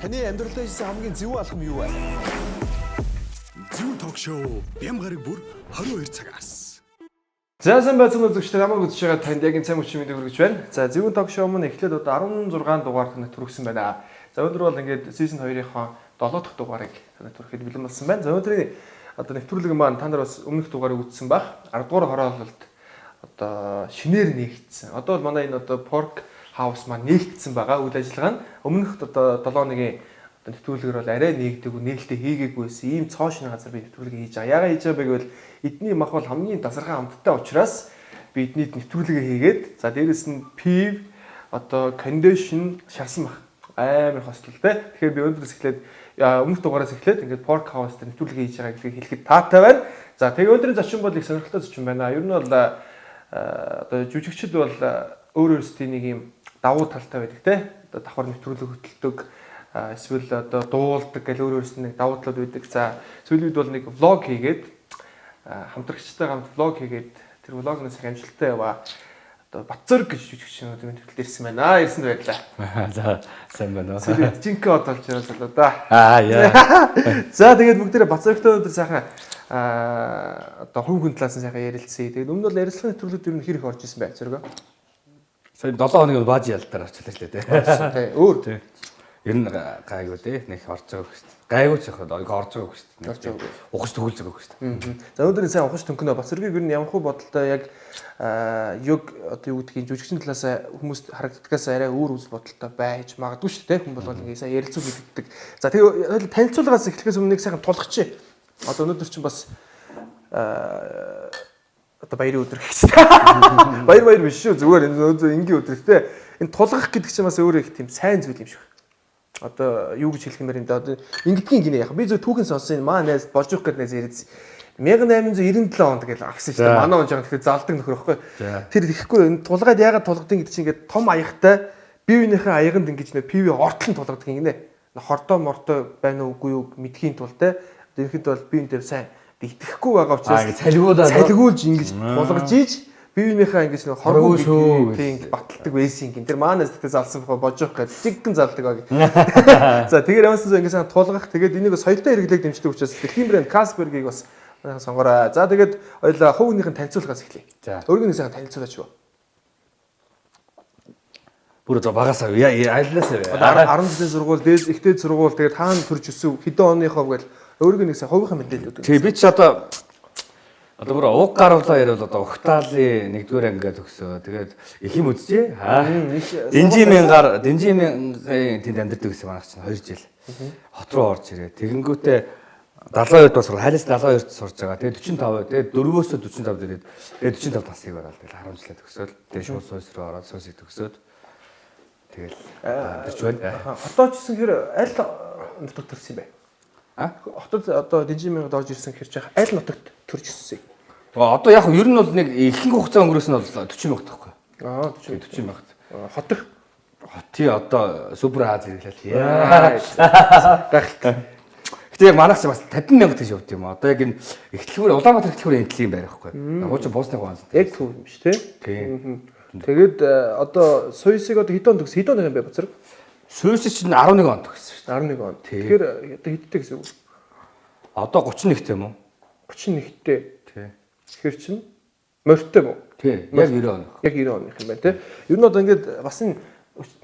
Таны амьдралдаа хийсэн хамгийн зөв алхам юу вэ? Зөв ток шоу бям гараг бүр 22 цагаас. За сайн байцгаана үзэгчдээ намайг үзэж байгаа танд яг энэ цаг үеийн мэдээг хүргэж байна. За зөв ток шоу маань эхлээд одоо 16 дугаарт нэвтрүүлсэн байна. За өнөөдөр бол ингээд season 2-ийнхоо 7 дахь дугаарыг нэвтрүүлэхэд бэлэн болсон байна. За өнөөдрийн одоо нэвтрүүлэг маань та нар бас өмнөх дугаарыг үзсэн баг. 10 дугаар хороололд одоо шинээр нэгдсэн. Одоо бол манай энэ одоо Pork House маань нэгдсэн байгаа. Үйл ажиллагаа нь өмнөх одоо 7-1-ийн одоо нэвтрүүлгээр бол арай нэгдэг, нээлттэй хийгээгүйсэн ийм цоо шинэ газар би нэвтрүүлэг хийж байгаа. Яагаад хийж байгаа бэ гэвэл эдний мах бол хамгийн дасархан амттай учраас би эднийд нэвтрүүлгээ хийгээд за дээрэс нь PIV одоо condition шарсан мах амар хостолтой. Тэгэхээр би өнөөдрөөс эхлээд өмнөх дугаараас эхлээд ингээд Pork House дээр нэвтрүүлгээ хийж байгаа гэдгийг хэлэхэд таатай байна. За тэгээ өнөөдрийн зочин бол их сонирхолтой зочин байна. Ер нь бол одоо жүжигчд бол өөр өөрсдийн нэг юм давуу талтай байдаг те. Одоо давхар нэвтрүүлэг хөтэлдэг эсвэл одоо дуулдаг гэл өөр өөрсдийн нэг давуу талууд байдаг. За сүүлийн үед бол нэг влог хийгээд хамтрагчтайгаа хамт влог хийгээд тэр влогноос их амжилттай яваа. Одоо Батзөрг гэж жүжигчнүүд нэвтрүүлэлт ирсэн байна. Ирсэнд баярлалаа. За сайн байна уу. Жинхэнэ одолж байгаа л да. Яа. За тэгээд бүгдээрээ Батзөргтэй өндөр сайхан одоо хувь хүн талаас нь сайхан ярилцъя. Тэгээд өмнө бол ярилцлагын нэвтрүүлэгт ер нь хэр их орж исэн бай зөргөө. Сая 7 хоногийн бааж ялтаар орчлаа л дээ. Тий. Өөр тий. Ер нь гайгүй дээ. Нэг орж байгааг шүү дээ. Гайгүй ч яхад орж байгааг шүү дээ. орж байгаа. Ухаж төгөлж байгааг шүү дээ. За өнөөдрийн сайн ухаж төнгөнөө Батзөргийг ер нь ямар хөө бодолтой яг юг одоо юу гэдгийг жүжигчний талаас хүмүүс харагддагаас арай өөр үйл бодолтой байж магадгүй шүү дээ. Хүн болгоо ингэ сайн ярилцуул гэдэг. За тэгээд танилцуулгаас эхлэхээс өмнө нэг сайхан тулгач. Одоо өнөөдөр чинь бас одоо баярын өдөр гэж. Баяр биш шүү. Зүгээр энэ энгийн өдөр те. Энэ тулгах гэдэг чинь бас өөрөө их тийм сайн зүйл юм шиг. Одоо юу гэж хэлэх юмэр юм да. Одоо ингэдгийн гинэ яах. Би зөв түүхэн сонсон маа найз божих гэдэг найз яриадс 1897 онд гэж авсан шүү дээ. Манай он жоо тэгэхээр залдаг нөхөр байхгүй. Тэр ихэхгүй энэ тулгаад яагаад тулгадын гэдэг чинь ингээд том аягтай бие биенийхээ аяганд ингэж нэ пиви ортлон тулгадаг гинэ. Хордоо мордоо байна уугүй юу мэдхийн тул те. Тэгэхэд бол би энэ дээр сайн итгэхгүй байгаа учраас цалгуулж ингэж тулгаж ийж бие биенийхээ ингэж нэг хоргоо тийм баталдаг байсан юм. Тэр маанаас тэгтээ залсан божих гэж жиггэн залдаг байгаа. За тэгэхээр ямарсан ингэж сайн тулгах тэгээд энийг соёлтой хэрэглээг дэмждэг учраас дэлхийн брэнд Каспергийг бас сонгороо. За тэгээд хоёлаа хувийнхын танилцуулгаас эхлэе. За өөрийн сайхан танилцуулаач юу. Бүр зо багасаа айлнаас 10 жилийн сургууль, дээд ихтэй сургууль тэгээд хаана төрж өсөв, хэдэн оныхоо гэж өөрийн нэг сайхан хувийнхаа мэдээлэлүүд. Тэгээ би ч одоо бүр уг гаруулаа ярил одоо Ухтаалын 1-р ангиад өгсөө. Тэгээд их юм үзчихээ. Дэнжимэнгаар тэнд амьдардаг гэсэн манайх чинь 2 жил. Хот руу орж ирээ. Тэгэнгүүтээ 72-д бас хайлаас 72-д сурж байгаа. Тэгээд 45, тэгээд 4-өөс 45 дээд. Тэгээд 45 насыг бараад тэгээд 10 жилээ төгсөөл. Тэгээд шууд сойс руу ороод сойсыг төгсөөд тэгэл амьдарч байна. Хотод ч гэсэн хэр аль нутагт төрсөн юм бэ? Хотод одоо Дэнжимэнгэд орж ирсэн хэрэг чинь аль нутагт төрж өссөн юм? Одоо яг ер нь бол нэг ихэнх хугацаа өнгөрөөс нь бол 40 мянга таахгүй. 40 мянга. Хотох Тий одоо супер Аз хэрэглээ. Гайхалтай. Гэтэ яг манайх ч бас 50 мянга гэж явд юм. Одоо яг энэ эхлэлгүүр Улаанбаатар эхлэлгүүр энтлийн байр байхгүй. Хуучин буусны хуанс. Яг төв юм шүү, тий. Тэгээд одоо Суйсыг одоо хэдэн төгс хэдэн он юм бэ Батзөрг? Суйс чинь 11 он төгссөн шүү дээ. 11 он. Тэгэхээр одоо хэдтэй гэсэн үг? Одоо 31-тэй юм уу? 31-тэй. Тий. Тэгэхээр чинь морьтой мó? Тий. Яг 90 он. Яг 90 оных юм байна тий. Ер нь одоо ингээд бас энэ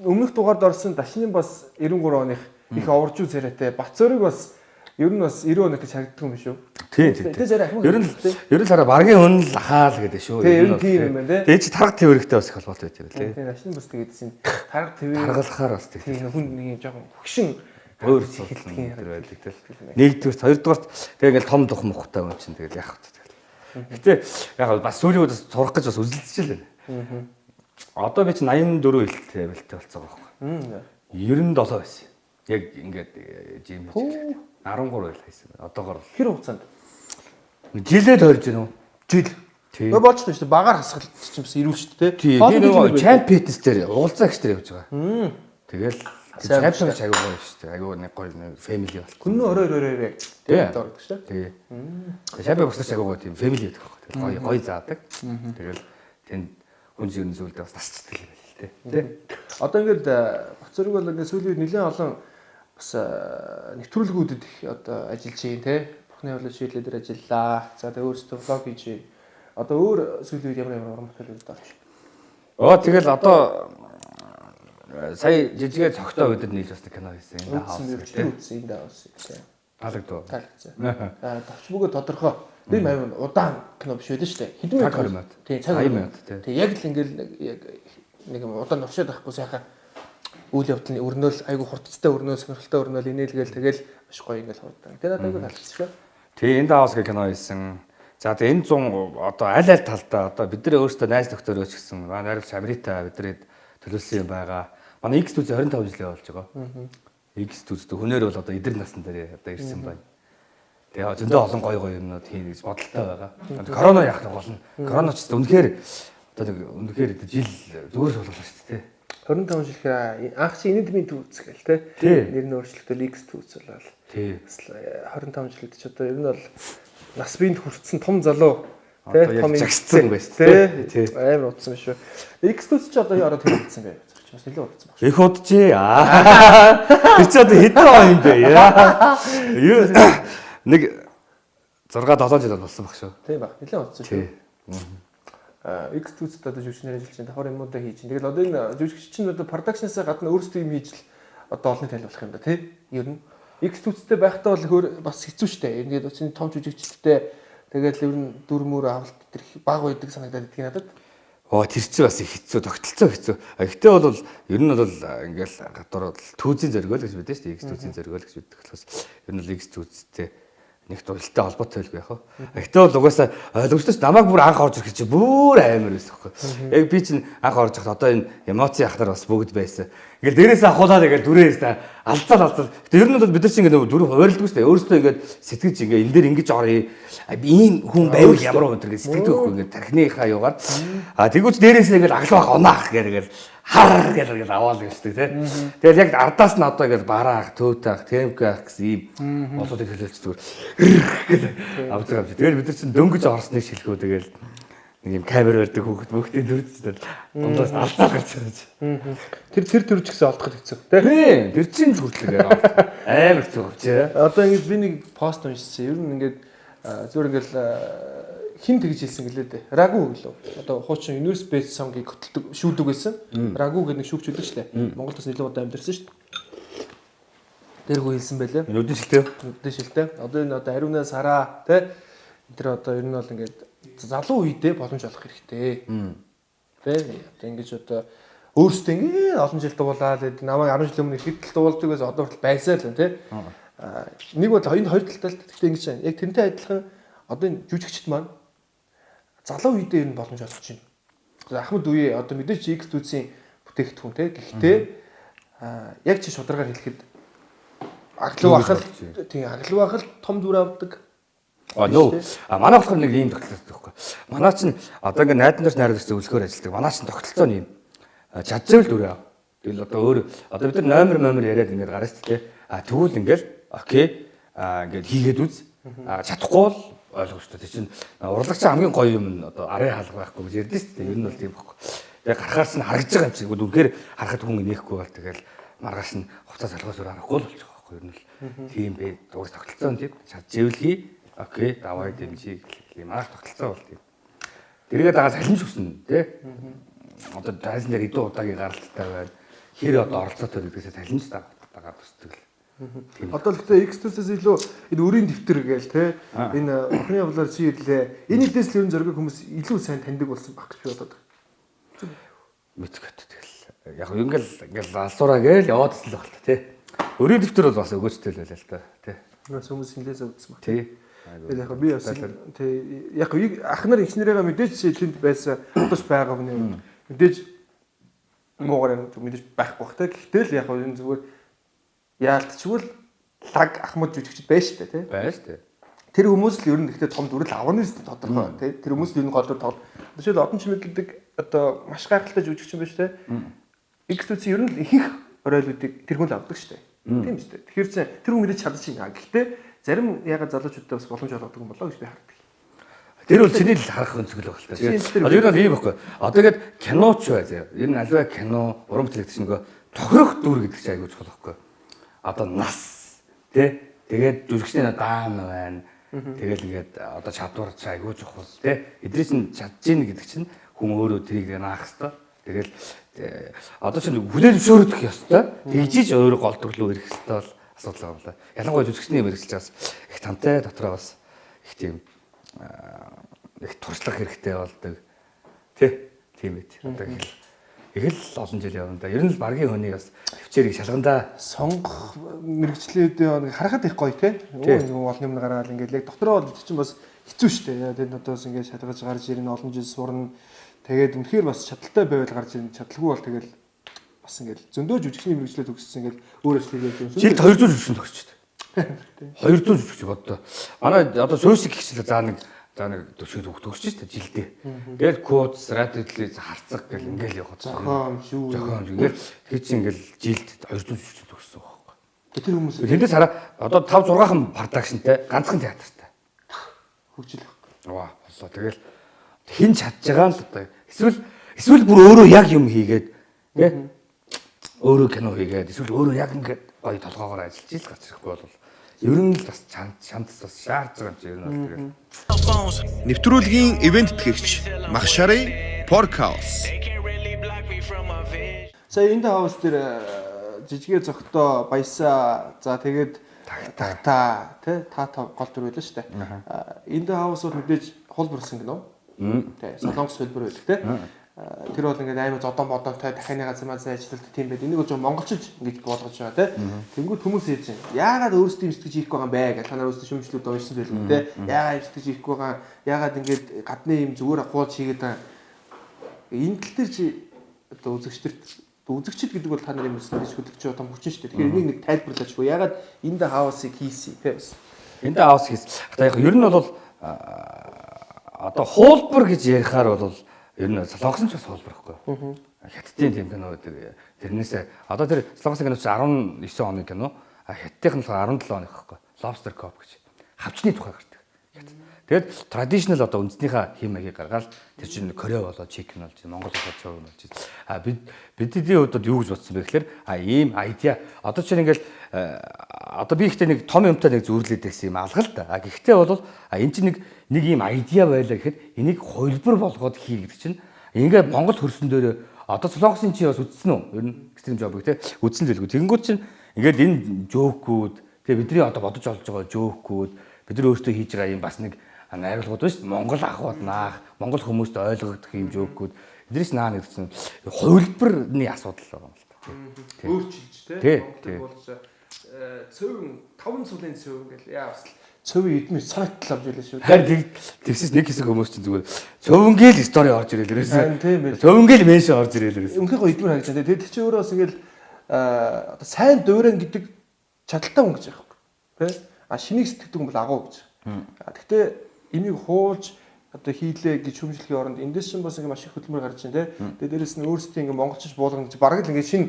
өмнөх дугаард орсон Дашнын бас 93 оных их овржүү царайтай. Батзөрг бас ер нь бас 90 оных гэж харагддаг юм биш үү? Тий. Ер нь сараа баргийн өнөл хаал гэдэг шүү. Ер нь тийм юм байна тий. Дээд чи тарга твэрэгтэй бас их холбоотой байдаг тий. Тий. Дашны бас тэгээдсэн тарга твэр таргалахаар бас тий. Хүн нэг юм жоохон хөгшин өөр хэлдэг юм байдаг тий. Нэгдүгээрт хоёрдугаарт тэгээ ингээл том дох мохтой юм чинь тэгэл яах вэ? Гэтэ яг бас сүүлийн үед сурах гэж бас үзэлцэж байна. Одоо би чи 84 хэлтэй байлтай болцоо байгаа байхгүй. 97 байсан. Яг ингээд жим хийж 13 байл хийсэн. Одоогоор хэр хугацаанд? Жилээ тойрж гэнэ үү? Жил. Тий. Боож шүү дээ. Багаар хасгалт чинь бас ирүүл шүү дээ. Тий. Би нөгөө Champions дээр уулзаа гэж тэр явж байгаа. Тэгэл Champions аягүй гоё шүү дээ. Аягүй нэг гоё family болт. Күннөө орой. Тий. Дөрөв шүү Тий. дээ. Champions бас аягүй гоё тийм family гэдэг байхгүй. Гоё заадаг. Тэгэл тэнд хүн зүйн зүйлдээ бас тасчдаг юм байл л дээ. Одоо ингээд Батзөрг бол ингээд сүүлийн үед нэлээд олон бас нэвтрүүлгүүдэд их одоо ажиллаж байна те. Бурхны хоолой шийдлээ дээр ажиллаа. За тэгээ өөрөөсөө влог хийж байна. Одоо өөр сүүлийн үед ямар уран бүтээлүүд орж Оо тэгэл одоо сая жижигээ цогтой үедэд нийлж бас кино хийсэн. үзсэн энэ даавс тийм. Таалагдав. Таалагдсан. Товч бүгд тодорхой. Тийм аюун удаан кино биш байдаг шүү дээ. Хэдэн минут. Тийм цаг 2 минут. Тийм яг л ингээл нэг удаан оршоод байхгүй сайхан үйл явдлын өрнөөл айгу хурцтай өрнөөл сонирхолтой өрнөөл инээлгээл тэгэл маш гоё ингээл хурдан. Тэр надад айгу таалагдсан шүү. Тэгээ энэ даавс гэх кино хийсэн. За тэгээ энэ 100 одоо аль талдаа одоо бид нар өөрсдөө найз нөхдөөрөө ч гэсэн манай найруулагч Амрита бидрээд төлөвлөсөн юм байгаа. Манай X төс 25 жилийн болж байгаа. X төс хүнээр бол одоо эдэр насн дээр одоо ирсэн байна. Тэгээ зөндөө олон гоё юмнууд хийн гэж бодолтой байгаа. Корона яах нь болно. Корона ч үнэхээр одоо нэг үнэхээр жил зүгээр боллоо шүү дээ. 25 жил гэхээр анх чи энэдмийн түүц гэл те. Нэр нь өөрчлөлтөө X түүц болол. Тий. 25 жилд ч одоо ер нь бол нас биед хүрсэн том залуу тий том жагссан байсан тий амар утсан шүү. X төс ч одоо ороод хэлсэн бай. Бас нэлээд удсан баг. Их удажээ. Тэр чи одоо хэдэн он юм бэ? Нэг 6-7 жил болсон баг шүү. Тий баг. Нэлээд удсан шүү. X төс одоо жүжигчнэр ажиллаж чинь давхар юмудаа хийж чинь. Тэгэл одоо энэ жүжигч чинь одоо production-аас гадна өөрсдөө юм хийж л одоо олонний тайлбарлах юм да тий. Ер нь X төстэй байхдаа бол бас хэцүү шттэ. Ингээд чинь том жүжигчтэй тэгээд ер нь дүр мөр авалт тэр баг байдаг санагдаад идэх надад. Оо тэр чинь бас их хэцүү, тогтолцоо хэцүү. Гэхдээ бол ер нь бол ингээл гадуур түүзийн зоргиол гэж байдаг шүү дээ. X түүзийн зоргиол гэж байдаг болохоос ер нь л X түүзтэй нэг дуртай холбоотой байлгүй яах вэ? Гэхдээ бол угаасаа ойлгомжтой ш намайг бүр анх орж ирэх чинь бүр амар байсан хөөхгүй. Яг би чинь анх орж ирэх одоо энэ эмоци ахнаар бас бүгд байсан. Ингээл дээрээс ахуулаад ингээл дүрээс та алцал. Гэтэ ер нь бол бид нар чинь ингээл дүр хуваарлдаг шүү дээ. Өөрөөсөө ингээд сэтгэж ингээ энэ дээр ингэж орё. Ийм хүн байвал ямар уу гэдэг сэтгэдэг байхгүй ингээд тархиныхаа юугаар. Тэгвэл дээрээс ингээл аглах онаах гэргээл хар гэж аваад ирсэн тий. Тэгэл яг ардаас нь одоо ингээд бараах, төөтаах, темпгаах гэсэн ийм олоодыг хэлэлц зүгээр. Авдаг. Тэгэл бид нар чинь дөнгөж орсныг шилхүү тэгэл нэг юм камер өрдөг хүүхэд мөхтийн төрөлцөд дундаас алдаа гарч байгаа. Тэр төрж гисэн олдоход хэцүү тий. Тэр чинь хүртлэг амар хэцүү чи. Одоо ингээд би нэг пост уншсан. Ер нь ингээд зүгээр ингээд хин тэгж хэлсэн гэлээ дээ. Рагу гэлөө. Одоо хуучин Universe Based Song-ыг хөтэлдэг шүүдэг байсан. Рагу гэдэг нэг шүүгч үлдэж штэ. Монголд бас нэлээд удаа амьдэрсэн штэ. Тэргүү хэлсэн байлээ. Нүдэн шилтэй. Нүдэн шилтэй. Одоо энэ одоо хариунаа сараа тий. Тэр одоо ер нь бол ингээд залуу үедээ боломж олох хэрэгтэй. Тий. Одоо ингэж одоо өөрсдөө ингээд олон жил дуулаад намайг 10 жил өмнө ихэд дуулдаг байсан одоо хүртэл байсаа л тий. Нэг бол энэ хоёр талтай л гэхдээ ингэж байна. Яг тэрнтэй адилхан одоо энэ жүжигчд маань залуу үедээ ер нь боломж олгож байна. Ахмад үе одоо мэдээж X түүцийн бүтээгдэхүүн те. Гэхдээ яг чи шударгаар хэлэхэд аглуу ахал тийм аглуу ахал том дүр авдаг. Нөө. Манай болохоор нэг ийм тогтолцоо байхгүй. Манай чинь одоо ингээ найднаас найруулагч зөвлөхөөр ажилладаг. Манай чинь тогтолцоо нь юм. Чадзэвэл дүрээ. Тэгэл одоо өөр одоо бид нар номер яриад ингээд гараад те. Тэгвэл ингээл окей. Ингээд хийгээд үз. Чадахгүй бол ойлгомжтой. Тэг чинь урлагч хамгийн гоё юм одоо арын хаалга байхгүй гэж ярьдэн шүү дээ. Ер нь бол тийм байхгүй. Тэгээ гарахаар чинь харагдж байгаа юм чинь. Үнэхээр харахад хүн инехгүй бол тэгэл маргааш нь хуцаа залгаас өөр харахгүй л болж байгаа байхгүй. Ер нь л тийм бэ. Дуус тогтолцоо нь тийм. Чадзэвэл окей. Давай дэмжиж гэх юм. Манайх тогтолцоо бол тийм. Тэргээ дагаа салхинж өгсөн тий. Одоо дайсан дээр хэдэн удаагийн гаралттай байна. Хэр одоо оролцоотой гэдгээс салхинж дагаа төсдөг л. Одоо л гэхдээ X төсөөс илүү энэ өрийн дэвтэр гээл те энэ охины явлаар чи ирлээ. Энэ дэс л ерөн зөргөө хүмүүс илүү сайн таньдаг болсон баг гэж би бодоод. Мэдгэт тэгэл. Яг ингээл алсураа гээл яваад ирсэн л байна те. Өрийн дэвтэр бол бас өгөөжтэй л байлаа л та те. Хүмүүс хинлээсээ үзсэн баг. Тий. Тэгээд яг би бас те яг ах нар ихнэрээгээ мэдээж тэнд байсан одоош байгаа хүний мэдээж муугаар мэдээж байхгүй бах те. Гэхдээ л яг энэ зүгээр яалтчгүй лаг ахмад жүжигчд байж штэ тий. Байж штэ. Тэр хүмүүс л ер нь ихтэй том дүрэл авах нь тодорхой тий. Тэр хүмүүс л ер нь гол дүр тоглол. Жишээл одон ч мэддэг одоо маш гайхалтай жүжигч юм байна штэ. X төцийн ер нь ихэнх оройлуудыг тэр хүн л авдаг штэ. Тийм штэ. Тэгэхээр чи тэр хүн мэдээж чадчихна. Гэхдээ зарим ягаад залуучуудаа бас боломж олгодог юм болоо гэж би хардаг. Тэр бол чиний л харах өнцгөл байх та. Одоо ер нь ийм байхгүй. Одоо тэгээд киноч бай заяа. Ер нь альва кино, уран бүтээл гэдэг чинь нөгөө тохирох дүр гэдэг чинь айгүй чухал байхгүй. одоо нас тий тэгээд жүжигчдийн даам байна. Тэгэл ингээд одоо чадвар айгүй чухал тий эдгээр чинь чадж ийн гэдэг чинь хүн өөрөө тэрийг наах хэвээр. Тэгэл одоо чинь хүлээл зөвшөөрөх ёстой. Тэгжиж өөрөө гол төрлөө ирэх хэвээр бол асуудал байна. Ялангуяа жүжигчний мэргэжилж бас их тантай дотроо бас их тийм их туршлага хэрэгтэй болдог. Тийм ээ. Одоо их л олон жил явна да. Ер нь л багийн хүний бас төвчээрийг шалгандаа сонгох мэрэгчлүүдээ харахад их гоё те. Нэг олон юм гараад ингээд яг дотроо бол чинь бас хэцүү шүү дээ. Тэгээд одоос ингээд шалгаж гарч ирнэ олон жил сурна. Тэгээд үнэхээр бас чадaltaй байвал гарч ирнэ. Чадлаггүй бол тэгэл бас ингээд зөндөө жүжигчний мэрэгчлээ төгссөн ингээд өөр ажлыг хийсэн. жилд 200 жүжигчин төгсчихдээ. 200 жүжигч боддоо. Манай одоо суурьсик гихчлээ за нэг төгсөд төгсөж шүү дээ жилдээ. Тэгэл код, стратеги харцаг гэл ингээл явах гэсэн. Зохион ингээл тэг чи ингээл жилд 200 жүжигчин төгссөн байхгүй. Тэр хүмүүс тэндээс хараа одоо 5 6хан продакшнтай ганцхан театртай. хөгжил. Ваа боллоо. Тэгэл хин чадж байгаа л одоо эсвэл бүр өөрөө яг юм хийгээд тий өөрөө кино хийгээд эсвэл өөрөө яг ингээд гоё толгоогоор ажиллаж ил гарч ирэхгүй бол ер нь л бас шантас бас шаардж байгаа юм чи ер нь бол тэгээд Нэвтрүүлгийн ивент тэтгэгч Махшарын Porkaus. За энэ хаус дээр жижигэ зөгтөө баясаа за тэгээд тагта тий та гол төр байлаа шүү дээ. Энэ хаус бол мэдээж хулбарсан гинөө. Тий солонгос хулбар байдаг тий. Тэр бол ингээд аймаг зодон бодонтой дахианы газар маа ажиллалт тийм байд. Энийг бол жоо монголчилж ингэж болгож байгаа тий. Тэнгүүд хүмүүс ярьж байна. Яагаад өөрсдөө юм сэтгэж хийх байгаа юм бэ гэж та нар өөрсдөө шүмжлүүд уншсан байлгүй тий. Яагаад юм сэтгэж хийх байгаа? Яагаад ингээд гадны юм зүгээр ахуулж хийгээд байгаа? Энэ тал дээр чи одоо үзэгчд гэдэг бол та нарын юмсан гэж хөдөлгч том хүчин шүү дээ. Тэгэхээр энийг нэг тайлбарлаач боо. Яагаад энд хаусыг хийсэн тий. энд хаус хийс. Одоо яг ер нь бол одоо хуулбар гэж ярихаар бол ер нь солонгосон ч бас хуулбар байхгүй. Хятадын тийм кино гэдэг. Тэрнээсээ одоо тэр солонгосын кино чи 19 оны кино, хятадынх нь 17 оных байхгүй. Lobster Cop гэж. Хавчны тухай гардаг. Тэгээд traditional одоо үндэснийхээ хэм маягийг гаргаад тэр чинь Корей болоод Чекен болж Монгол болоод цөөн болж. Бидний хувьд юу гэж бодсон бэ гэхээр ийм айдиа одоо чинь ингээл одоо би ихтэй нэг том юмтай нэг зүйрлээд байсан юм алга л да. Гэхдээ бол энэ чинь нэг ийм айдиа байлаа гэхэд энийг хувилбар болгоод хий гэдэг чинь ингээ Монгол хөрсөн дээр одоо солонгосын чи бас үтсэн үү? Ер нь экстрим жобыг те үтсэн дэлгүү. Тэгэнгүүт чинь ингээд энэ жоокууд тэгээ бидний одоо бодож олж байгаа жоокууд бид нар өөрсдөө хийж байгаа юм бас нэг найруулгууд ба шүү. Монгол ахуйд наах, монгол хүмүүст ойлгогдох юм жоокууд эдрээс наа нэг чинь хувилбарны асуудал байгаа юм л та. Өөрчилж те. Болж цөв 5 цулын цөв ингээл яа бас цөвийн эдмэр санагтлаа авч ирлээ шүү. Харин тэгсээс нэг хэсэг хүмүүс чинь зүгээр цөвөнгөл стори орж ирэл ерөөсөө. Тийм ээ. Цөвөнгөл меншн орж ирэл ерөөсөө. Үнхээр гоё эдмэр харагдсан. Тэгээд чи өөрөө бас ингээл одоо сайн дуурайн гэдэг чадaltaй хүн гэж яахгүй. Тэ? Шинийг сэтгэдэг хүн бол агуу гэж. Гэхдээ энийг хуулж одоо хийлээ гэж шүмжлэхийн оронд эндээс чинь бас ингээ маш их хөдөлмөр гарч байна те. Тэгээд дээрэс нь өөрсдөө ингээ монголчууд буулгана гэж бараг л ингээ шин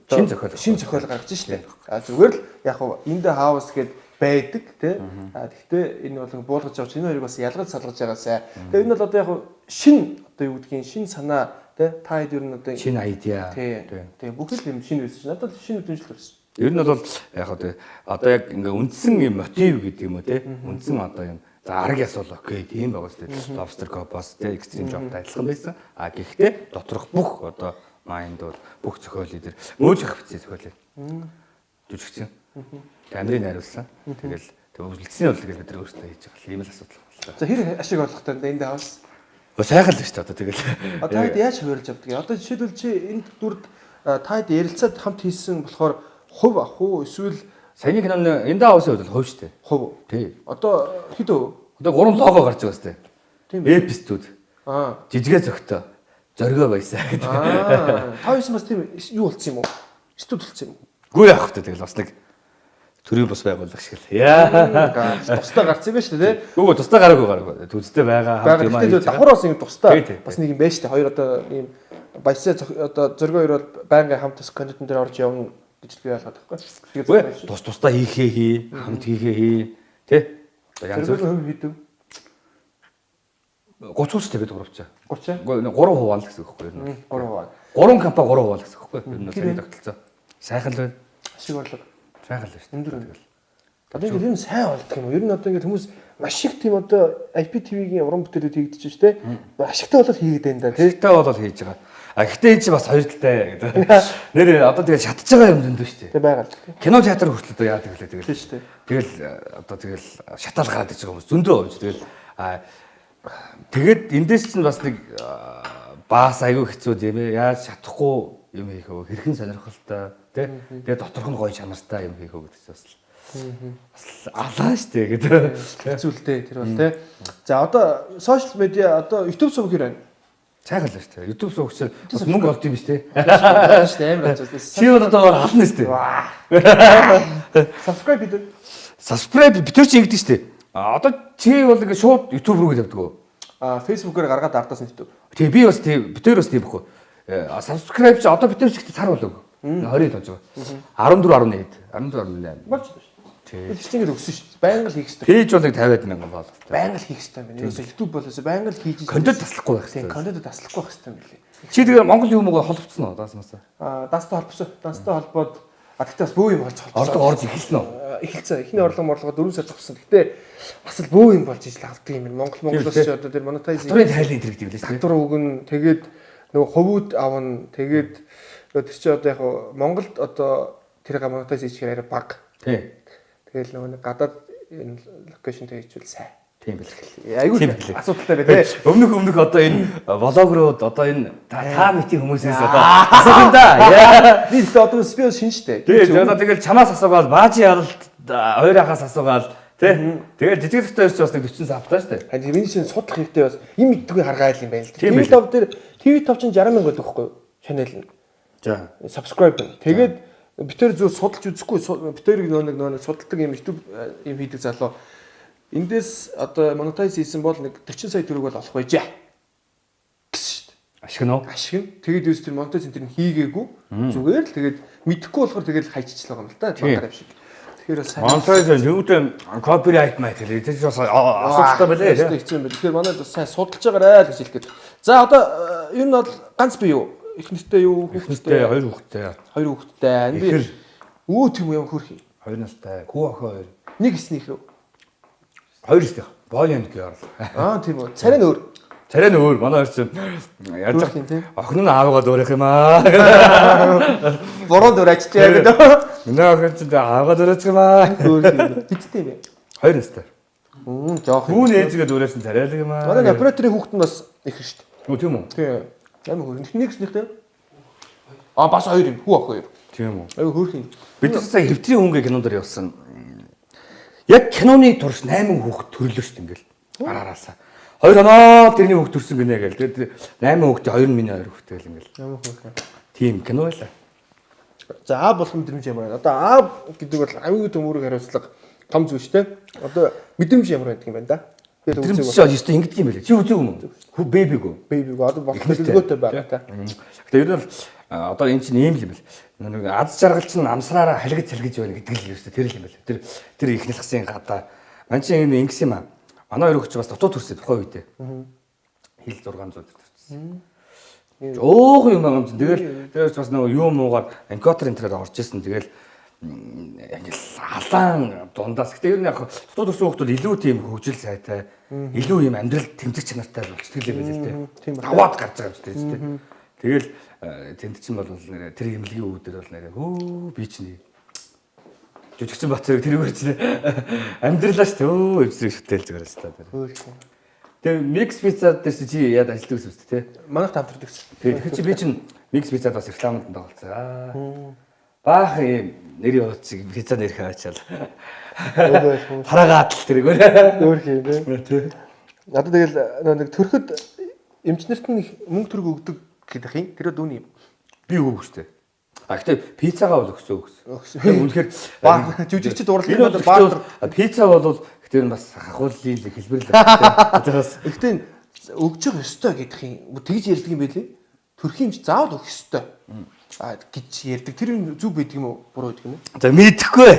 зохиол гаргаж штэ. Зүгээр л яг хуу энд хаус гээд байдаг те. Гэхдээ энэ бол буулгаж авч энэ хоёрыг бас ялгаж салгаж байгаасай. Тэгээд энэ бол одоо яг шин одоо юу гэдгийг шин санаа те. Та хэд ер нь одоо шин айдиа. Тийм бүх л юм шин байсан чинь надад шин үдэнжил байсан. Ер нь бол яг одоо яг ингээ үндсэн юм мотив гэдэг юм уу те. Үндсэн одоо юм за арга ясвал окей тийм байгаа шүү дээ. Lobster Cop-ос те extreme job-тай адилхан байсан. Гэхдээ доторх бүх одоо майнд бол бүх зохиолын дээр мөөж ах бицээ зохиолын. Жүжигчин. Камерыг найруулсан. Тэгэл үйлдэлсний бол тэгэл бид нар өөрсдөө хийж байгаа. Ийм л асуудал байна. За хэр ашиг орлоготой энд хаус. Сайхан л шүү дээ одоо тэгэл. Одоо хэд яаж хуваарлж авдаг? Одоо жишээлбэл чи энэ дүрд таад ярилцаад хамт хийсэн болохоор хувь ах уу эсвэл саяны киноны энд хаусын хувьд хувь шүү дээ. Хувь. Тий. Одоо хэд өв? Одоо 3 лого гарч байгаа шүү дээ. Тийм ээ. Эпистүүд. Жижигэ зөгтөө. Зоргоо баясаа гэдэг. Та биш бас тийм юу болцсон юм уу? Студ болцсон юм уу? Гүй яах вэ тэгэл бас нэг төрийн бус байгууллага шиг л. Яа. Тусдаа гарцсан байх шүү дээ. Үгүй тусдаа гараагүй. Төстэй байгаа хамт юм аа. Тэгээд давхар бас ингэ тусдаа бас нэг юм байж тээ. Хоёр одоо ийм баясаа одоо зоргоо хоёр бол байнгын хамт тус контент дээр орж явна гэж би ойлгоод байхгүй. Тэгээд тусдаа хийхээ хий, хамт хийхээ хий. Тэ? Одоо янз бүр хийдэг. 30% тэгээд гуравчаа. 30. Үгүй 3% л гэсэн үг байхгүй юу? 3%. 3 компани 3% л гэсэн үг байхгүй юу? Ер нь саяны тогтолцоо. Сайхан л байна. Ашиг орлого. Сайхан л шүү дээ. Одоо ингэ юм сайн болдго юм уу? Ер нь одоо ингэ хүмүүс маш их тийм одоо IPTV-гийн уран бүтээлүүд хийгдэж шүү дээ. Ашигтай болоод хийгээд байна да тий. Ашигтай болоод хийж байгаа. А гэхдээ энэ чи бас хоёр талтай гэдэг. Нэр одоо тэгээд шатж байгаа юм зөндөө шүү дээ. Тэг байгаа л. Кино театр хүртэл одоо яадаг вэ тэгэл. Тийм шүү дээ. Тэгэл одоо тэгэл шатаалгаад гэж байгаа хүмүүс зөндөө болж тэгэл тэгээд эндээс чинь бас нэг баас аягүй хэцүү юм ээ. Яаж чадахгүй юм хийх вэ? Хэрхэн сонирхолтой тий. Тэгээд доторх нь гоё чанартай юм хийх вэ гэдэг чинь бас алаа штэ гэдэг. Хэцүүлтэй тэр бол тий. За одоо сошиал медиа одоо YouTube сувг хэр байна? Сайхан л шүү дээ. YouTube суугчаар бас мөнгө олд юм биш тий. Шүү дээ амар ажил. Чи одоо хална шүү дээ. Subscribe хийдэг. Subscribe битэр чи ингэдэг шүү дээ. Одоо чи бол ингэ шууд YouTube руу явдаг уу? Facebook-оор гаргаад ардаас нь хийдэг. Тэгээ би бас тийм битэр бас тийм байхгүй. Subscribe чи одоо битэр чи сар болов. 20 тооч байгаа. 14.8. Болж байна шүү. Тий. Тэр чинь ингэ өгсөн шүү дээ. Байнга л хийх хэрэгтэй. Пэйж бол 50-аад мянган бол. Байнга л хийх хэрэгтэй юм байна. Ерөөсөө YouTube болоос байнга л хийж. Контент таслахгүй байх Тийм, хэрэгтэй. контент таслахгүй байх хэрэгтэй юм билээ. Чи тэгээ Монгол юм уу холбоцсон уу даасмасаа? Дастай холбосон. Дастай холбоод гэхдээ бас бөө юм болж холбосон. Орлого орж эхэлсэн үү? Эхэлсэн. Эхний орлого 4 сар зогссон. Гэхдээ бас л бөө юм болж ижил авдаг юм байна. Монголоос ч одоо тэр монетайз Татврын тайлын тэр гэдэг юм лээ. татвар өгнө. Тэгээд нөгөө хувууд авна. Тэгээд тэр чи одоо яг Монголд одоо тэр монетайз хийхээр арай бага. Тий. Тэгэл нөгөө гадаад энэ локейшнтэй хийчихвэл сайн. Тийм бэл. Айгүй асуудалтай байна те. Өмнөх одоо энэ влогерууд одоо энэ та митийн хүмүүсээс одоо асуух юм да. Би л одоо спио шинжтэй. Тэгээ одоо тэгэл чамаас асуугаад баажи яралт хоёр ахаас асуугаад тий. Тэгэл жижиг төстэй ч бас нэг 40 савтаа штэ. Харин миний чинь судлах хэрэгтэй бас юм мэдгүй харгаал юм байна л. Тийм TV5 дээр TV5 чинь 60 мянга байдаг хгүй юу? Channel нь. За. Subscribe. Тэгээд битэр зөв судалж үзэхгүй битэрийг нөгөө судалдаг юм YouTube юм хийдэг залуу. Эндээс одоо монетайз хийсэн бол нэг 40 сая төгрөг бол олох байжээ. Гэсэн шүү дээ. Ашиг нь уу? Ашиг нь. Тэгээд юус тэр монетайз энэ хийгээгүй. Зүгээр л тэгээд мэдэхгүй болохоор тэгээд хайчичлаа юм л да. Багаар авшиг. Тэгэхээр бас сайн. Монетайз юутай копирайт майт хэлээ. Тэр чинь бас асуудалтай байлаа. Хэцүү юм байна. Тэгэхээр манайд бас сайн судалж байгаарай л гэж хэлгээд. За одоо ер нь бол ганц би юу? Их нэртэй юу? Хүүхдтэй хоёр хүүхдтэй. Хоёр хүүхдтэй. Энэ би өө тийм юм хөрх юм. Хоёр настай. Хүү охин хоёр. Нэг эсний их рүү. Хоёр ихтэй. Боёнд гэр. Тийм үү. Царай нь өөр. Царай нь өөр. Манай хоёр чинь яаж охин нь аавгаа дуурах юм аа. Бороо дөр ажичээ гэдэг. Миний охин чинь аавгаа дуурах юм аа. Хиттэй юм. Хоёр настай. Жоох. Хүүн ээжигээ дуурайсан царайлаг юм аа. Манай операторын хүүхэд нь бас их шүү дээ. Үгүй тийм үү? Тийм. Амар хөрх. Нэг эснийхтэй. Бас хоёр юм. Хүү ах хоёр. Тийм үү? Аюу хөрх юм. Бид сая хэвтрийн хөнгө кинонд явсан. Яг киноны турш 8 хүүхэд төрлөө шүү дээ ингээл. Арараасаа. 2 оноо тэрний хүүхэд төрсөн гинэ гээл. Тэгээд 8 хүүхдээ 2 нь миний 2 хүүхдээ л ингээл. Ямар хөрх. Тийм кино байлаа. За А болох мэдрэмж ямар байна? Одоо А гэдэг бол аюу төмөрөг хариуцлага том зүйл шүү дээ. Одоо мэдрэмж ямар байдаг юм байна да? Тэр чинь ёстой ингэдэг юм байлээ. Чи үзег юм уу? Хүү бэбиг үү? Бэбиг одоо болох төлөвлөгөөтэй байгаа та. Гэтэ ер нь одоо энэ чинь ийм л юм бэл. Нэг аз жаргал чинь амсраараа халигж салгиж байна гэдэг л юм шүү дээ. Тэр л юм бэл. Тэр их нэлхсэн гадаа. Ман чинь энэ ингэс юм аа. Манай хоёр өгч бас дотоод төрсөн тухайн үедээ. Хил 600 төрсөн. Өөх юм аа юм чинь. Тэгэл бас нөгөө юу муугаар анкотер энтрээр орж исэн. Тэгэл ингээл халаан дундаас. Гэтэ ер нь яг дотоод төрсөн хүмүүс илүү тийм хөгжил сайтай, илүү юм амьдрал тэмцэх чанартай болчихдаг юм байл л дээ. Даваад гарч байгаа юм шүү дээ. Тэгэл тэнд чинь бол тэр эмнэлгийн үүдээр бол нэрээ хөө би чинь жүжигчин Батцэрэг тэрүүгээр чинь амьдралаа шүү дээ эвсрэг шүтээлж байгаа шүү дээ. Тэгээ микс пицца дээр чи яад ажилладаг гэсэн үг тий. Манайх тавтардаг гэсэн. Тэгэхээр чи би чинь микс пиццад бас рекламанд тоглолцоо. Баах юм нэр явуулчих пицца нэр хаачаал. Хараагаад л тэрэг өөр юм тий. Одоо тэгэл нэг төрөхөд эмчнэрт нь мөнгө төрөг өгдөг гэдэг юм. Тэр дүүний юм. Би өгөөг шүү дээ. Гэхдээ пиццагаа бол өгсөн. Үнэхээр жүжигчд урлагийн баатар пицца бол гэхдээ бас хахууллын хэлбэр л байна. Гэхдээ өгж байгаа ёстой гэдэг юм. Тэгж ярьдаг юм байлээ. Төрхийн юмч заавал өгөх ёстой. Гэж ярьдаг. Тэр зүг байдаг юм уу? Буруу байдаг юм уу? За мэдэхгүй.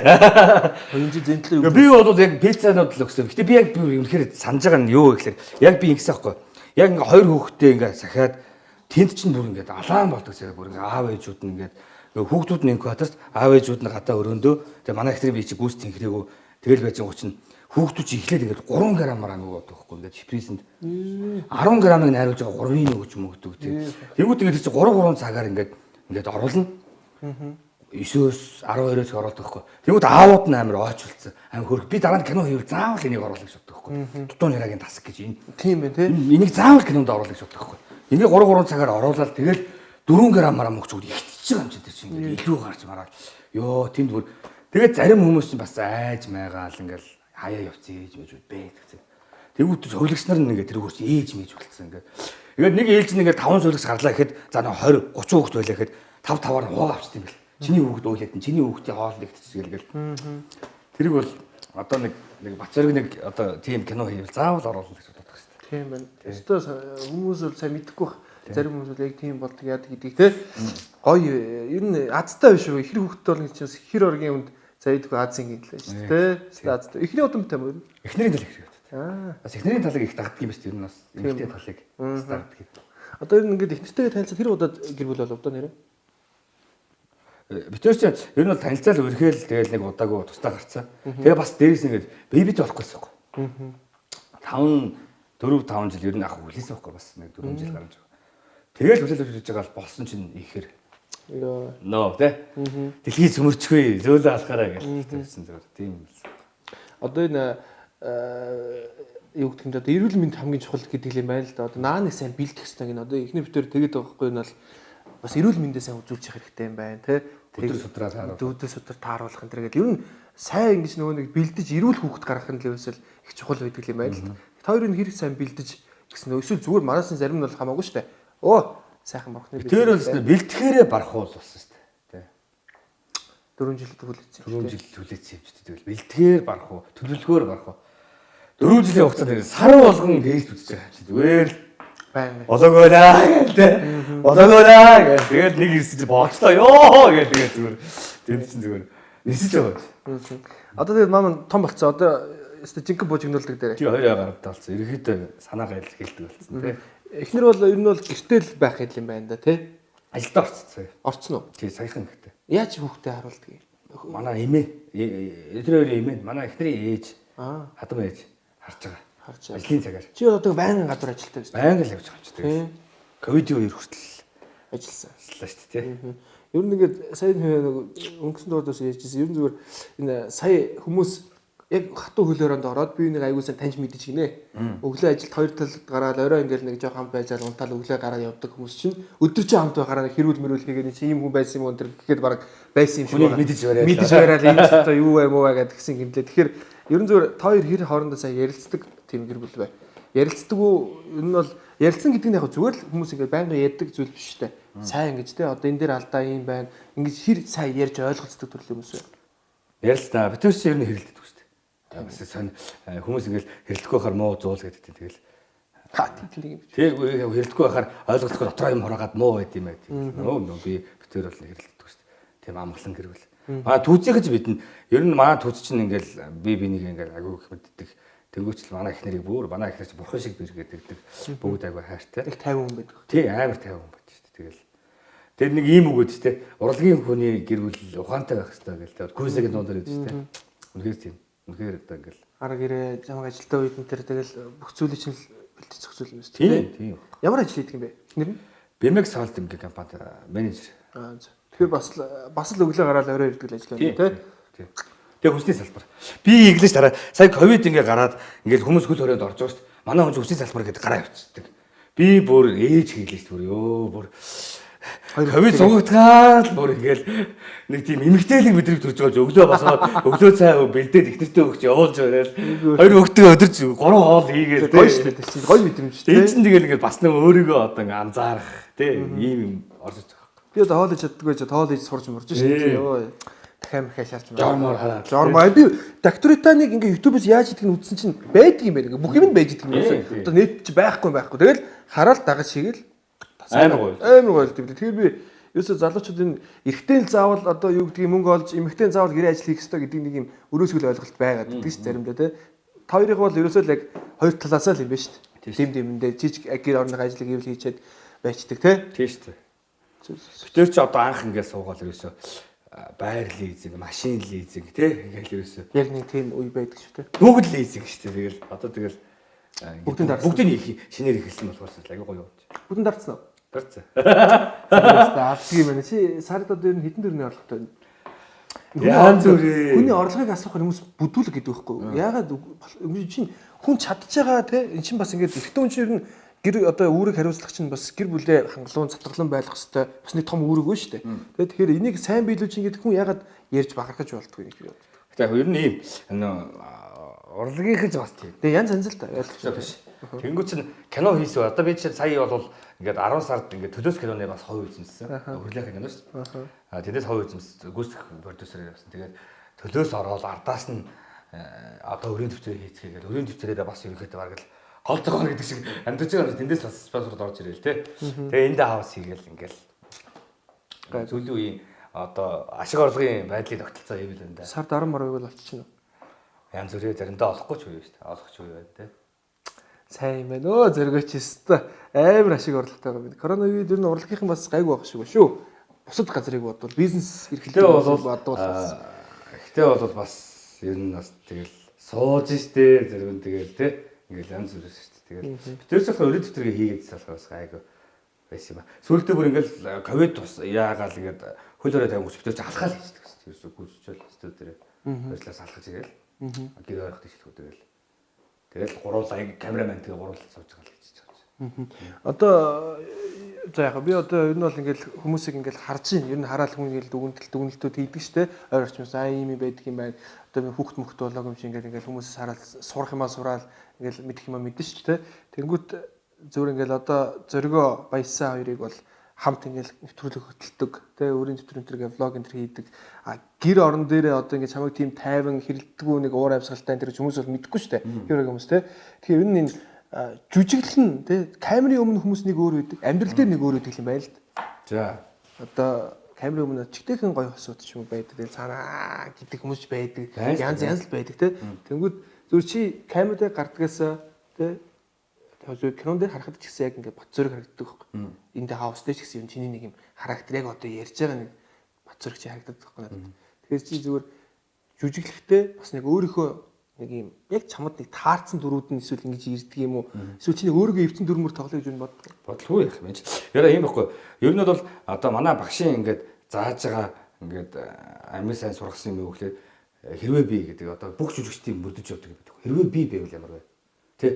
Хөнжи зэнтлээ. Би бол яг пиццанууд л өгсөн. Гэхдээ би яг үнэхээр санаж байгаа нь юу гэхээр яг би ингэсэн байхгүй. Яг ингээ хоёр хүүхэдтэй ингээ сахиад тэнд чинь бүр ингээд алаан болдог зэрэг бүр ингээ аав ээжүүд нь ингээд хүүхдүүд нь инкубаторт аав ээжүүд нь гадаа өрөөндөө тэгээ манай ихний бие чи гүйс тэнхрээгүй тэгэл байж байгаа чинь хүүхдүүд чи эхлээд ингээд 3 грамаар ангууд байхгүй ингээд шиприсэнд 10 грамыг найруулж байгаа 3-ын өгч мөгдөг тийм. Тэгвэл ингээд чи 3 цагаар ингээд оруулна. 9-өөс 12-оос оруулдаг байхгүй. Тэгвэл аавууд нь амар ойчулсан. Амар хөрх. Би дараа нь кино хийвэл заавал энийг оруулах гэж боддог байхгүй. Дутуу нирагийн тасаг гэж энэ. Тийм байх тийм. Энийг заавал кинонд оруулах гэж боддог байхгүй. Энийг 3 цагаар оруулаад тэгэл 4 грамаар мөгч өгд ихтэж байгаа юм чи тэр чинь ингээд илүү гарч мараад. Йоо тэнд бүр тэгээд зарим хүмүүс чинь бас айж майгаал ингээл хаяа явцсан ээж мэж бэ гэсэн. Тэгвэл сувлагч нар нэгээ тэр хурц ээж мэж болцсон ингээд. Ингээд нэг ээлж нэгээ 5 сувлагч гарлаа гэхэд за 20 30 хүүхэд байлаа гэхэд 5-5-аар хоо авчт юм бэл. Чиний хүүхэд уйлаад нь чиний хүүхдийн хоол нэгтчихгээл. Тэрийг бол одоо нэг Бацарыг нэг одоо тийм кино хийвэл заавал оруулах гэж боддог шүү дээ. Тийм байна. Өстөө хүмүүс бол сайн мэдэхгүй байх. Зарим хүмүүс бол яг тийм болдог яадаг гэдгийг те. Гоё ер нь азтай биш үү? Ихэр хүүхдтэй бол гэж чинь хэр оргийн үнд заydгүй Азийн гинлээ шүү дээ. Тэ азтай. Эхний удам тань юм. Эхнэрийн тал хэрэг. Бас эхнэрийн талыг их дагдаг юм байна шүү дээ. Ер нь бас эмэгтэй талыг дагдаг. Одоо ер нь ингээд эхнэртэйгээ танилцаад хэр удаад гэр бүл болов одоо нэрэ? Битэр чинь ер нь бол танилцаал өрхөөл тэгэл нэг удаагүй тусдаа гарцсан. Тэгээ бас дээрээс ингээд бэбит болохгүйсэн юм. 4-5 жил ер нь ах хүлээсэн байхгүй бас нэг 4 жил гарч байгаа. Тэгэл хүлээлж байгаа бол болсон чинь ихээр. Ноо тэ. Дэлхий цөмөрчгүй зөөлөө алахаараа гэж хэлсэн зүгээр тийм юм байна. Одоо энэ юу гэдэг нь одоо эрүүл мэнд хамгийн чухал гэдэг юм байна л да. Одоо нааны сайн бэлдэх хэрэгтэй гин. Одоо эхний битэр тэгээд байгаа байхгүй нь бол бас эрүүл мэндээ сайн үзүүлчих хэрэгтэй юм байна тий. Өдөр судраа тааруулах. Өдөр судраа тааруулах энэ гэдэг. Ер нь сайн ингэж нөгөө нэг бэлдэж эрүүл хүүхэд гаргах нь л ерөөсөл их чухал байдаг юм байна л да. Хоёрыг хэрэг сайн бэлдэж гэсэн эсвэл зүгээр мараас зарим нь бол хамаагүй шүү дээ. Оо сайхан морхны тэр бол бэлтгэхээрээ барах уу болсон шүү дээ. 4 жил хүлээсэн. 4 жил хүлээсэн юм шүү дээ. Бэлтгэхээр барах уу? Төлөвлөгөөр барах уу? 4 жилийн хугацаанд сар болгон тест үзэж байгаа юм чи зүгээр л байна. Олоогоолаа гэдэг. Олоогоолаа гэдэг. Тэгээд нэг ирсэж боочлоо ёо гэдэг тэгээд зүгээр. Тэнд чинь зүгээр нисэж байгаа юм. Одоо тэгээд мам том болцсон. Одоо өстө жинхэнэ буужигнуулдаг дээр. Тий хоёроо гараад талцсан. Ерөнхийдөө санаа gaйл хэлдэг болсон тий. Эхнэр бол ер нь бол гэртэл байх юм байна да тий. Ажилдаа орцсон. Орцсон уу? Тий саяхан ихтэй. Яаж хүүхдээ харуулдаг юм? Манай эмээ. Эдгээр хоёрын эмээ. Манай эхнэрийн ээж. Хадам ээж харж байгаа. Харж байгаа. Ажлын цагаар. Чи одоо байнгын газар ажилтаа байсан. Байнга л явж байгаа юм чи тэгээд. Ковидын үеэр хүртэл ажилласан. ажиллаа шүү дээ тий. Ер нь ингээд сая нэг өнгөрсөн дугаараас ярьжсэн. Ер нь зүгээр энэ сая хүмүүс яг хатуу хөлөөрөнд ороод би нэг аягуулсан таньж мэдэж гинэ. Өглөө ажилд хоёр талд гараад орой ингээл нэг жоох хамт байжаад унтаал өглөө гараад явдаг хүмүүс чинь өдөр чинь хамт гараад хэрүүл мөрүүл хийгээд чи ийм хүн байсан юм өнтер гэхэд баг байсан юм шиг байна. Мэдэж бараал энэ ч одоо юу вэ муу вэ гэдгсэн гэмлээ. Тэгэхээр ер нь зүгээр та хоёр хэр хоорондоо сая ярилцдаг тийм гэр бүл бай. Ярилцдаг уу? Ер нь бол ярилцсан гэдэг нь яг зүгээр л хүмүүс ингээд байнга яддаг зүйл биш үү? Сайн ингэж те одоо энэ дээр алдаа юм байна. Ингэж хэр сайн ярьж ойлголцдог төрлийн хүмүүс вэ? Ярилцлаа. Битүүс чи ер нь хэрэлддэг шүү дээ. Бас сонь хүмүүс ингээл хэрэлдэхгүй байхаар муу зуул гэдэг тийм тэгэл тийм тэг хэрэлдэхгүй байхаар ойлгохгүй дотроо юм хураагаад муу байд юм байдаг. Нөө би битээр бол хэрэлддэг шүү дээ. Тийм амгалан гэрвэл. Аа түүцийг ч бид нь ер нь манай түүц чинь ингээл би бинийг ингээл агуу их мэддэг. Тэнгүүч л манай ихнэрийг бүр манай ихнэр чинь бурхан шиг бэргэдэг бүгд агуу хайртай. Их 50 хүн байдаг. Тий амар 50 хүн байдаг шүү дээ. Тэгэл тэр нэг ийм өгөөд шүү дээ. Урлагийн хүний гэр бүл ухаантай байх хэрэгтэй гэл тэгээд күйсэгийн дундаар гэдэг шүү дээ. Үнэхээр тийм. Үнэхээр одоо ингээл арга гэрээ замаг ажилтаа үед энэ төр тэгэл бүх зүйлийг чинь бэлтгэж зохицуул юм шүү дээ. Тийм. Ямар ажил хийдэг юм бэ? Эхнэр нь Бэмэг Salt гэх компанид менежер. Тэгэхээр бас л өглөө гараад орой ирдэг л ажил байна тий. Тэгээ хүнсний салбар. Би инглиш дараа сая ковид ингээ гараад ингээл хүмүүс хөл хорионд орж байгаа шүү дээ. Манай хүн хүнсний салбар гэдэг гараа явчихдаг. Би бүр ээж хийлээ шүү дээ. Ёо бүр ковид сугатгаал бүр ингээл нэг тийм эмэгтэйлэг мэдрэг төрж байгаа өглөө басаад өглөө цай бэлдээд ихнэртэй өгч явуулж барайл. Хоёр өгтөө өдөрч 3 хоол хийгээд гоё шүү дээ. Тийм гоё мэдрэмж шүү дээ. Ээж нь тэгэл ингээ бас нэг өөрийгөө одоо ингээ анзаарах тий ийм юм орж байгаа. Би одоо хоол хийж чаддаггүй ч тоол хийж сурч морж шүү дээ. Ёо. Дахиад махаа шаарч байна. Жормоор хараад. Жормоо би доктоританыг ингээ YouTube-с яаж хийдэг нь үзсэн чинь байдаг юм байна. Ингээ бүх юм байж идэг юм. Одоо нэт чи байхгүй. Тэгэл хараад дагаж хийгээл амар гоё. Амар гоё л тийм. Тэгэхээр би ерөөсө залуучуудын эрэгтэй л заавал одоо юу гэдгийг мөнгө олж эмэгтэй заавал гэрээ ажил хийх хэрэгтэй гэдэг нэг юм өрөөсгөл ойлголт байгаад гэдэг чинь заримдаа тий. Та хоёрыг бол ерөөсөө л яг хоёр талаасаа л юм байна шүү дээ. Дэм дэмэндээ жижиг гэр орны ажлыг ивэл хийчихэд байцдаг тий. Тийм шүү дээ. Тэр чи одоо анх ингээд суугаад ерөөсөө байр лизинг, машин лизинг тий ингээд ерөөсөө Яг нэг тийм үе байдаг шүү дээ. бүгд лизинг шүү дээ. Тэгэл одоо тэгэл Бүгдийг шинээр ихэлсэн болохоор аягүй гоё болж. Бүгд дарцсан уу? Дарцсан. Алдгүй юм байна. Чи сард одоо ер нь хэдэн төгрөгийн орлоготой байна? Яан зүрээ. Хүний орлогыг асуухаар хүмүүс бүдүүлэг гэдэг байхгүй юу? Ягаад чинь хүн чадж байгаа те эн чинь бас ингээд эрэгтэй хүн чинь ер нь гэр одоо үүрэг хариуцлага чинь бас гэр бүлээ хангалуун цатгалан байх хэвээр бас нэг том үүрэг байна шүү дээ. Тэгэхээр энийг сайн биелүүлж ингээд хүн ягаад ярьж бахархаж болдгоо нэг юм. Тэгэхээр ер нь ийм урлагийнх нь бас тийм. Тэгээ янз янз л та ойлгочихсон биш. Тэнгүү чинь кино хийсв. Одоо би чинь сая бол ингээд 10 сард ингээд төлөөс киноны бас хов үзсэн. Хөрлөх кино шүү дээ. Тэндээс хов үзсэн. Гүйцэх продюсер явсан. Тэгээд төлөөс ороод ардаас нь одоо өрийн төвчрээ хийцгээгээд өрийн төвчрээрээ бас ерөнхийдөө бараг л гол зохион гэдэг шиг амьдж байгаа тэндээс бас спонсорд орж ирэл тэ. Тэгээ эндээ хавс хийгээл ингээл зүйлийн үеийн одоо ашиг орлогын байдлыг тогтолцоо юм л энэ. Сард 10 морыг бол олчихно. Янз бүрээ заримдаа олохгүй ч үе шүү дээ. Олох ч үе байна тэ. Сайн юм байна өө зэрэгч өстө амар ашиг орлоготой байгаа юм. Коронавирус ер нь урлагийнхан бас гайгүй байх шиг ба шүү. Бусад газрыг бодвол бизнес эрхлэлтэй бодвол ихтэй бол бас ер нь бас тэгэл сууж штэ зэрэг нь тэгэл тэ ингээл янз бүрээс штэ тэгэл битэрс болохоор өрөө төвтрийг хийгээд салхаас гайгүй байсан юм ба. Сүүлдээ бүр ингээл ковид тус яагаал ингээд хөл өрөө тавих битэрс алхаал хийдэг гэсэн ерөөсөө гүйцэжэл студио дээр ажиллаас алхаж игээл гэр ойрох тийшэлгүүд тэгэл гуруулаа камерамен тэгээ гуруулж сууж байгаа л хийж байгаа. Одоо за яг би одоо ер нь бол ингээл хүмүүсийг ингээл харж ийн ер нь хараад хүн ингээл дүгнэлтүүд хийдэг штэ ойр орчмоос ийм юм байдаг юм байна. Одоо хүүхд мөхт болоог юм чи ингээл хүмүүсээс хараад сурах юмаа сураал ингээл мэдэх юмаа мэдэн штэ. Тэнгүүт зөвөр ингээл одоо зөргөө баясаа хоёрыг бол хамт ингээл нэвтрүүлэг хөтэлдэг тэ өөрийн нэвтрүүлэг влог энэ хийдэг. Гэр орон дээр одоо ингээд чамайг тийм тайван хэрэлдэггүй нэг уур амьсгалтай энэ төр хүмүүс бол мэдэхгүй штэ. Хэрэг хүмүүс тэ. Тэгэхээр ер нь энэ жүжиглэн тий камерын өмнө хүмүүс нэг өөр байдаг амьдрал дээр нэг өөр байдаг юм байна л да. За одоо камерын өмнө чигтэйхэн гоё хосууд ч юм уу байдаг. Тэгээ цаанаа гэдэг хүмүүс ч байдаг. Янз янз л байдаг тий. Тэнгүүд зөв чи камер дээр гардгаас тий тэгэхээр кинон дээр харахад ч гэсэн яг ингээд бат зөрөг харагддаг байхгүй. Энд хаус дээр ч гэсэн юм чиний нэг юм характер яг одоо ярьж байгаа нэг бат зөрөг чи харагддаг байхгүй надад. Тэгэхээр чи зүгээр жүжиглэхдээ бас нэг өөрийнхөө нэг юм яг чамд нэг таарсан дөрүүд нь эсвэл ингэж ирдэг юм уу? Эсвэл чи нэг өөрийгөө эвцэн дөрмөр тоглоё гэж боддог. бодлого яах юм чи. Яра юм байхгүй. Ер нь бол одоо манай багшийн ингээд зааж байгаа ингээд амин сайн сургасан юм уу гэхлээр хэрвээ би гэдэг одоо бүх жүжигчдийн мөрдөж явдаг гэдэг. Хэрвээ би байвал ямар вэ? Тэ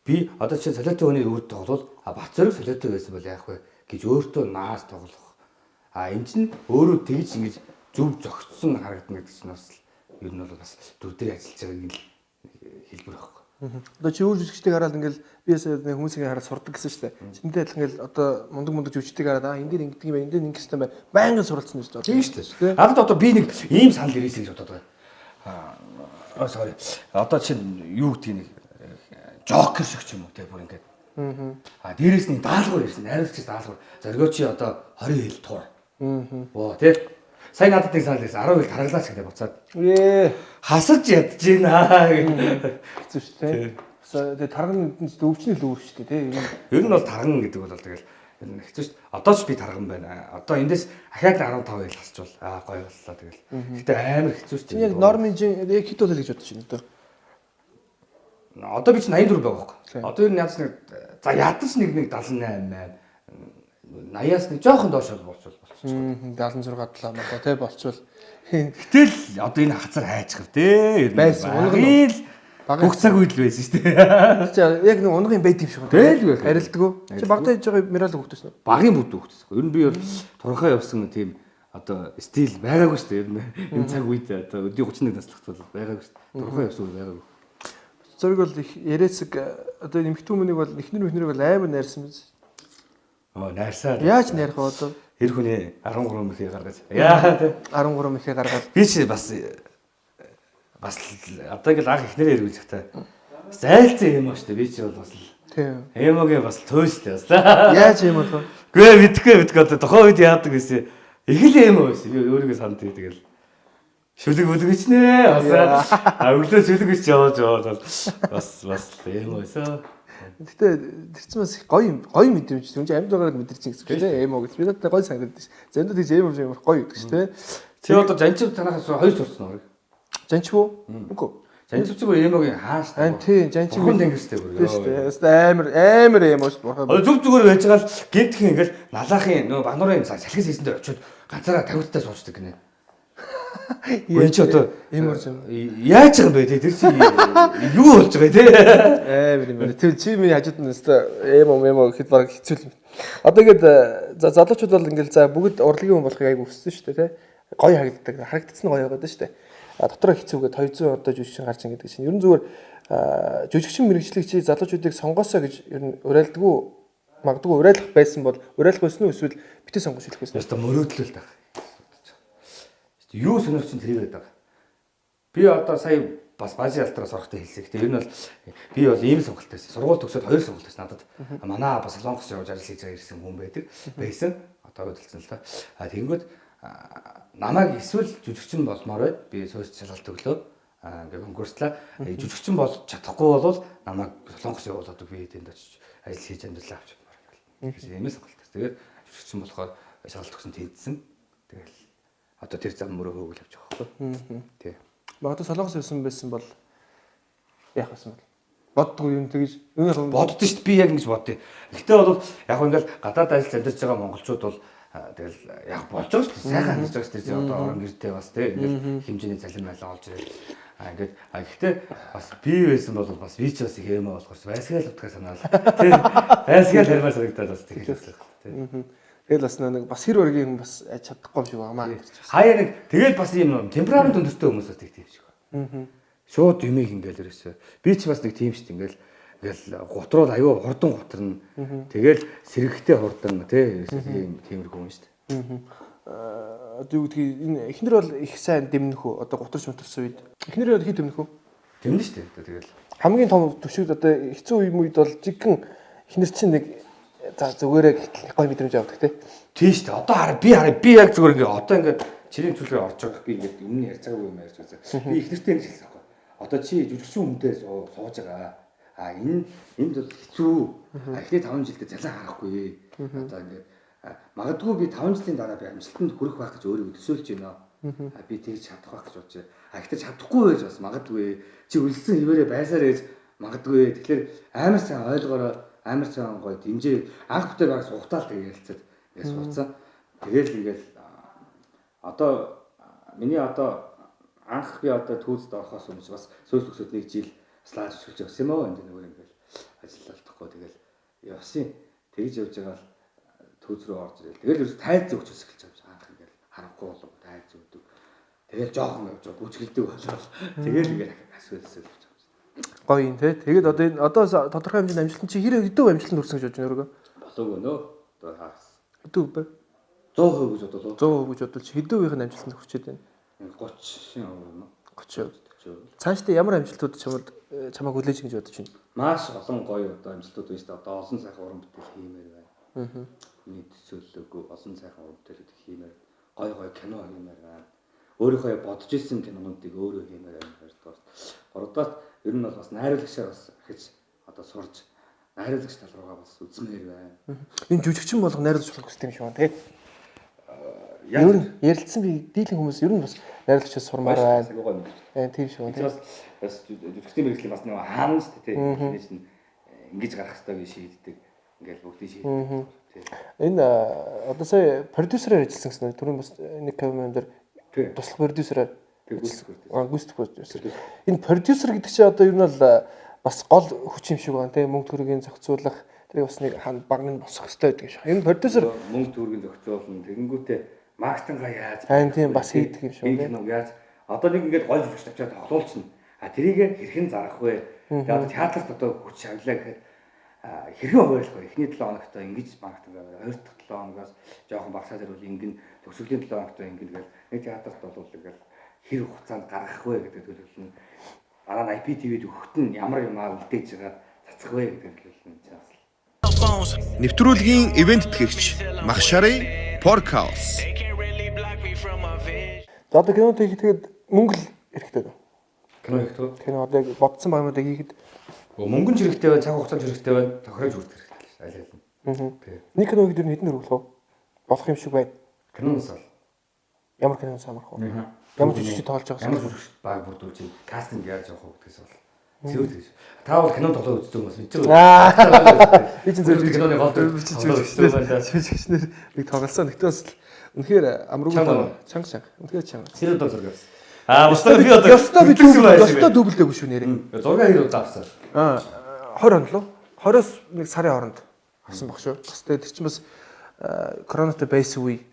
би одоо чи солиотой хүний өвд тоглол бат зэрэг солиотой байсан бол яах вэ гэж өөртөө наас тоглох. Энэ чинь өөрөө тэгж ингэж зөв зөгцсөн харагдана гэдэг чинь бас ер нь бол бас дүр дээр ажиллаж байгаа нэг хэлбэр байхгүй. Одоо чи өөр жүжигчдийг хараад ингээл би нэг хүмүүсийг хараад сурдаг гэсэн шүү дээ. Чинтэй адилхан ингээл одоо мундаг жүжигчдийг хараад энэ дээр ингэдэг юм байна, энэ дээр ингэсэн байна. Байнгын суралцсан юм шүү дээ. Тийм шүү дээ. Одоо би нэг ийм санал ирээсэй гэж бодоод байгаа. Sorry. Одоо чи юу гэдгийг нэг жокер шиг ч юм уу те бүр ингээд. Дээрээс нь даалгавар ирсэн. Найруулагчаас даалгавар. Зоргоо чи одоо 20 хил тур. Оо те. Сайн надад нэг санал ирсэн. 10 хил таргалаач гэдэг буцаад. Хасаж ядж гинэ гэх. Хэцүү шүү дээ. Тэгээ тарган өвчнөл өөр шүү дээ те. Ер нь бол тарган гэдэг бол тэгэл хэцүү шүү дээ. Одоо ч би тарган байна. Одоо эндээс ахаад 15 хил хасчвал гоё боллоо тэгэл. Гэтэ амар хэцүү шүү дээ. Яг нормын яг хэд бол гэж бодож байна одоо. Одоо би чинь 84 байгаа байхгүй. Одоо ер нь ядаж нэг за ядаж нэг 78 8 80-аас нэг жоохон доош болчихвол болчихсон. 76 7 маа тий болчихвол. Гэтэл одоо энэ хацар хайчгав тий. Байсан. Бүх цаг үед л байсан шүү дээ. Яг нэг унгын байд юм шиг байна. Арилддаг. Чи багтаа хийж байгаа мирал хөвгдөс нөө. Багын бүд хөвгдөс. Ер нь би бол турхаа явсан тийм одоо стил байгаагүй шүү дээ. Ер нь энэ цаг үед одоо өдний 31 наслахт бол байгаагүй шүү дээ. Турхаа явсан үе байгаагүй. Зэрэг бол их яриацэг одоо нэмэгдүү хүнийг бол эхнэр бол амар найрсан биз. Найрсаа. Яаж найрах вэ одоо? Хэр хүний 13 мэхээ гаргаж. Яа тий. 13 мэхээ гаргаад. Би чи бас одоо ингээл анх эхнэрээ эргүүлж захтай. Зайлцсан юм аа шүү дээ. Би чи бол бас тийм. Эмогийн бас төөс шүү дээ. Яаж юм бол? Гүй мэдгүй одоо тухайн үед яадаг гэсэн. Их л юм уу байсан. Би өөрийгөө санд тэгэл. Шүлэг бүлгэж нэ. Өглөө шүлэг гэж яваад бол бас юм байсан. Гэтэ тэр чинь бас гоё мэдрэмж. Түнж амьд байгааг мэдэрч гэсэн үг тийм эмо гэж. Би надад гоё санагдаад ш. Зөндөө тийж эмо юм гоё гэдэг ш тийм. Чи одоо жанчив танахаас хоёр сурсан уу? Жанчив уу? Үгүй. Жанчив зүгээр эмогийн хааш. Тийм жанчив. Хүн тэнгистэй бүр. Амар эмо ш. Зүг зүгээр байж байгаа л гинтхэн ингээл налаахын нөгөө багнуурын салхис хийсэндээ очиод ганцаараа тавигттай суучдаг гинэ. Үгүй чи одоо эморж юм. Яаж байгаа юм бэ тэр чи юу болж байгаа те? Амар юм байна. Тэр чи миний хажууд нь өстой эмо гэхэд баг хэцүү юм. Одоо ингээд залуучууд бол ингээл за бүгд урлагийн хүн болохыг айгу хүссэн шүү дээ те. Гоё харагддаг. Харагдсан гоё байгаад шүү дээ. Дотроо хэцүүгээд 200 ордоо жүжигчин гарч ин гэдэг чинь. Ер нь зүгээр жүжигчин мэрэгчлэг чи залуучуудыг сонгоосоо гэж ер нь уриалдаггүй магадгүй уриалах байсан бол уриалах байсан уу эсвэл битээ сонгож хэлэх байсан. Яста мөрөөдлөл тах. Юу сонирч чинь тэрийг байдаг. Би одоо сая бас базын алтраас орохтой хэлсэн. Гэтэ ер нь бол би бол ийм сонголттой байсан. Сургууль төгсөөд 2 сонголт байсан надад. Манай бас Солонгос явж ажил хийж байгаа ирсэн хүн байдаг. Байсан. Одоо хөдөлсөн л та. Тэгэнгүүт намайг эсвэл жүжигчин болмоор байд. Би сууц шалгалт өглөө ингээ конкурслаа. Жүжигчин болж чадахгүй бол намайг Солонгос явуулаад би тэнд очиж ажил хийж амьдралаа авч явмаар гэл. Ийм сонголт. Тэгээд жүжигчин болохоор шалгалт өгсөн тэнцсэн. Тэгэл одоо тэр зам мөрөө хөөгөл авч байгаа байхгүй. Тий. Магадгүй Солонгос явсан байсан бол яах вэ? Боддгоо юм тэгж боддоо шүү дээ. Би яг ингэж бодъё. Гэхдээ бол яг ингээл гадаад ажил амьдарч байгаа монголчууд бол тэгэл яг болж байгаа шүү дээ. Сайхан амьдарч байгаа шүү дээ. Одоо орон гэртээ бас тий ингээл хэмжээний цалин байлаа олж ирээд ингээд гэхдээ бас би байсан бол бас би ч бас их эмээ болохоор байсгаал утгаа санаал. Тий. Байсгаал хармаар санагдаад бас тэгэхээр тий. Тэгэл бас нэг бас хэр өргийн хүн бас чадахгүй юм шиг байна. Хаяа нэг тэгэл бас юм темперамент өндөртэй хүмүүс бас тийм шиг байна. Шууд юмыг ингээл ерөөсөө. Би ч бас нэг тийм шүү дээ. Ингээл гутрууд аюу хурдан гутрна. Тэгэл сэрэгтэй хурдан тий тиймэрхүү юм шүү дээ. Одоо юу гэдгийг энэ эхнэр бол их сайн дэмнэх үү? Одоо гутрч мутарсан үед. Эхнэр хэд дэмнэх үү? Дэмнэ шүү дээ. Тэгэл хамгийн том төшөөд одоо хэцүү үед бол жигэн эхнэр чинь нэг за зүгээрээ гой мэдрэмж авдаг тий. Тийм шүү дээ. Одоо би яг зүгээр ингээ одоо ингээ чирийн төлөөр орж байгаа би ингээ өмнө ярьж байгаагүй юм ярьж үзээ. Би ихнэртэй ингэж хэлсэн байхгүй. Одоо чи жүжигчин хүнтэй сууж байгаа. Энд бол хэцүү. Эхний 5 жилдээ залан харахгүй. Одоо ингээ магадгүй би 5 жилийн дараа би амжилтанд хүрэх байх гэж өөрийгөө төсөөлж байна. Би тэгж чадах байх гэж бодож байна. Ихтэй чадахгүй байж бас магадгүй. Чи үлдсэн хിവэрэ байсаар ээж магадгүй. Тэгэхээр амар сайн ойлгоорой. Амар цаан гоё дэмжээ анх бүтээр баг сухтаал тэгээ хэлцээд ингээд суудсан. Тэгээл ингээл одоо миний одоо анх би одоо түүцэд орохоос өмнө бас сөөс өсөд нэг жил слайд шилж явсан юм аа энэ нөгөө ингээл ажиллалтахгүй тэгэл явсан. Тэгж явж байгаа л түүц рүү орж ирэл. Тэгэл ерөөс тайз өгч өсгөлж байгаа анх ингээл харахгүй болов тайз өгдөг. Тэгэл жоохон явж байгаа бүжгэлдэг болоо. Тэгэл ингээл асуулсаа гоё юм те. Тэгээд одоо тодорхой хэмжээний амжилтанд чи хэрэв өдөө амжилтанд хүрсэн гэж бодож байна өөрөө. Болоогүй нөө. Одоо хаас. Өдөө бай. 100% гэж бодлоо. 100% гэж бодвол чи хэдүүвийнх нь амжилтанд хүрчээд байна? 30% юм. 30%. Цаашдаа ямар амжилтууд чамайг хүлээж гэж бодож байна? Маш олон гоё одоо амжилтууд байна шүү дээ. Одоо олон сайхан уран бүтээл хиймээр байна. Нийт төлөвлөгөө олон сайхан уран бүтээлүүд хиймээр. Гоё кино хиймээр байна. Өөрийнхөө бодож ирсэн кинонуудыг өөрөө хиймээр байна. Хоёрдугаар ер нь бол бас найруулагчаар бас гэж одоо сурж найруулагч тал руугаа бас үзмээр байна. Энэ жүжигчин болох найруулагч болох гэсэн юм шиг байна тий. Ер нь ярилцсан би дийлэн хүмүүс ер нь бас найруулагчаас сурмаар байна. Тийм шиг байна. Бас жүжигчдийн мэргэжлийн бас нэг хаана шүү дээ тий. Эхнээс нь ингэж гарах хэрэгтэй гэж шийддэг. Ингээл бүгдийг шийддэг тий. Энэ одоо сая продюсераар ажилласан гэсэн түрүүн бас нэг камерын дээр туслах продюсераар гүйцэтгэх продюсер. Энэ продюсер гэдэг чинь одоо ер нь бол бас гол хүч юм шиг байна тийм мөнгө төгрөгийн зохицуулах тэрийг бас нэг баг нь босох хэрэгтэй гэдэг юм шиг. Энэ продюсер мөнгө төгрөгийн зохицуулна тэгэнгүүтээ маркетингаа яаж тийм бас хийдэг юм шиг байна. Яаж одоо нэг ингээд гол жүжигч тавьчаад тоглуулчихна. Тэрийг хэрхэн зарах вэ? Тэгээ одоо театрт одоо хүч авлаа гэхэд хэрхэн ойлгох вэ? Эхний 7 хоногт ингэж маркетинг аваа. Хоёр дахь 7 хоногоос жоохон багасаад ирвэл ингэн төгсгөлийн 7 хоногт ингэн тэгэл нэг театрт болвол тэгэл хэр хугацаанд гаргах вэ гэдэг төлөвлөн дараа нь IPTV-д өгөхт нь ямар юм үлдээж байгаа цацах вэ гэдэг төлөвлөн чаас. Нэвтрүүлгийн ивент тэтгэгч Махшарын Podcast. За одоо кинод хийхэд мөнгө л хэрэгтэй. Кино хийх тоо. Кино одоо бодсон багнуудыг хийхэд Мөнгөн ч хэрэгтэй байна, цаг хугацаанд хэрэгтэй байна. Тохирож үрдэх хэрэгтэй. Аль аль нь. Тий. Нэг киног дээр хэдэн төгрөг болох вэ? Болох юм шиг байна. Киноноос бол Ямар киноноос амарх вэ? Ямар жижиг тоолж байгаа ямар жижиг баг бүрдүүлж кастинг яаж явах вэ гэдгээс бол зөв тэгж. Та бол кино тоглоо үздэг юм бас мэдэж байгаа. Би чинь зөв киноны гол дүр жижигчнэр нэг тоглолцоо. Нэгтээ бас үнэхээр амруугүй чанга. Үнэхээр чанга. Сэрэл доо зургаас. Бусдаа би одоо ёстой дублдэггүй шүү нэрээ. 6 хэр удаа авсан. 20 он лөө 20-оос нэг сарын хооронд авсан баг шүү. Бас тэгээд тэр чинь бас коронавитой байсан үе.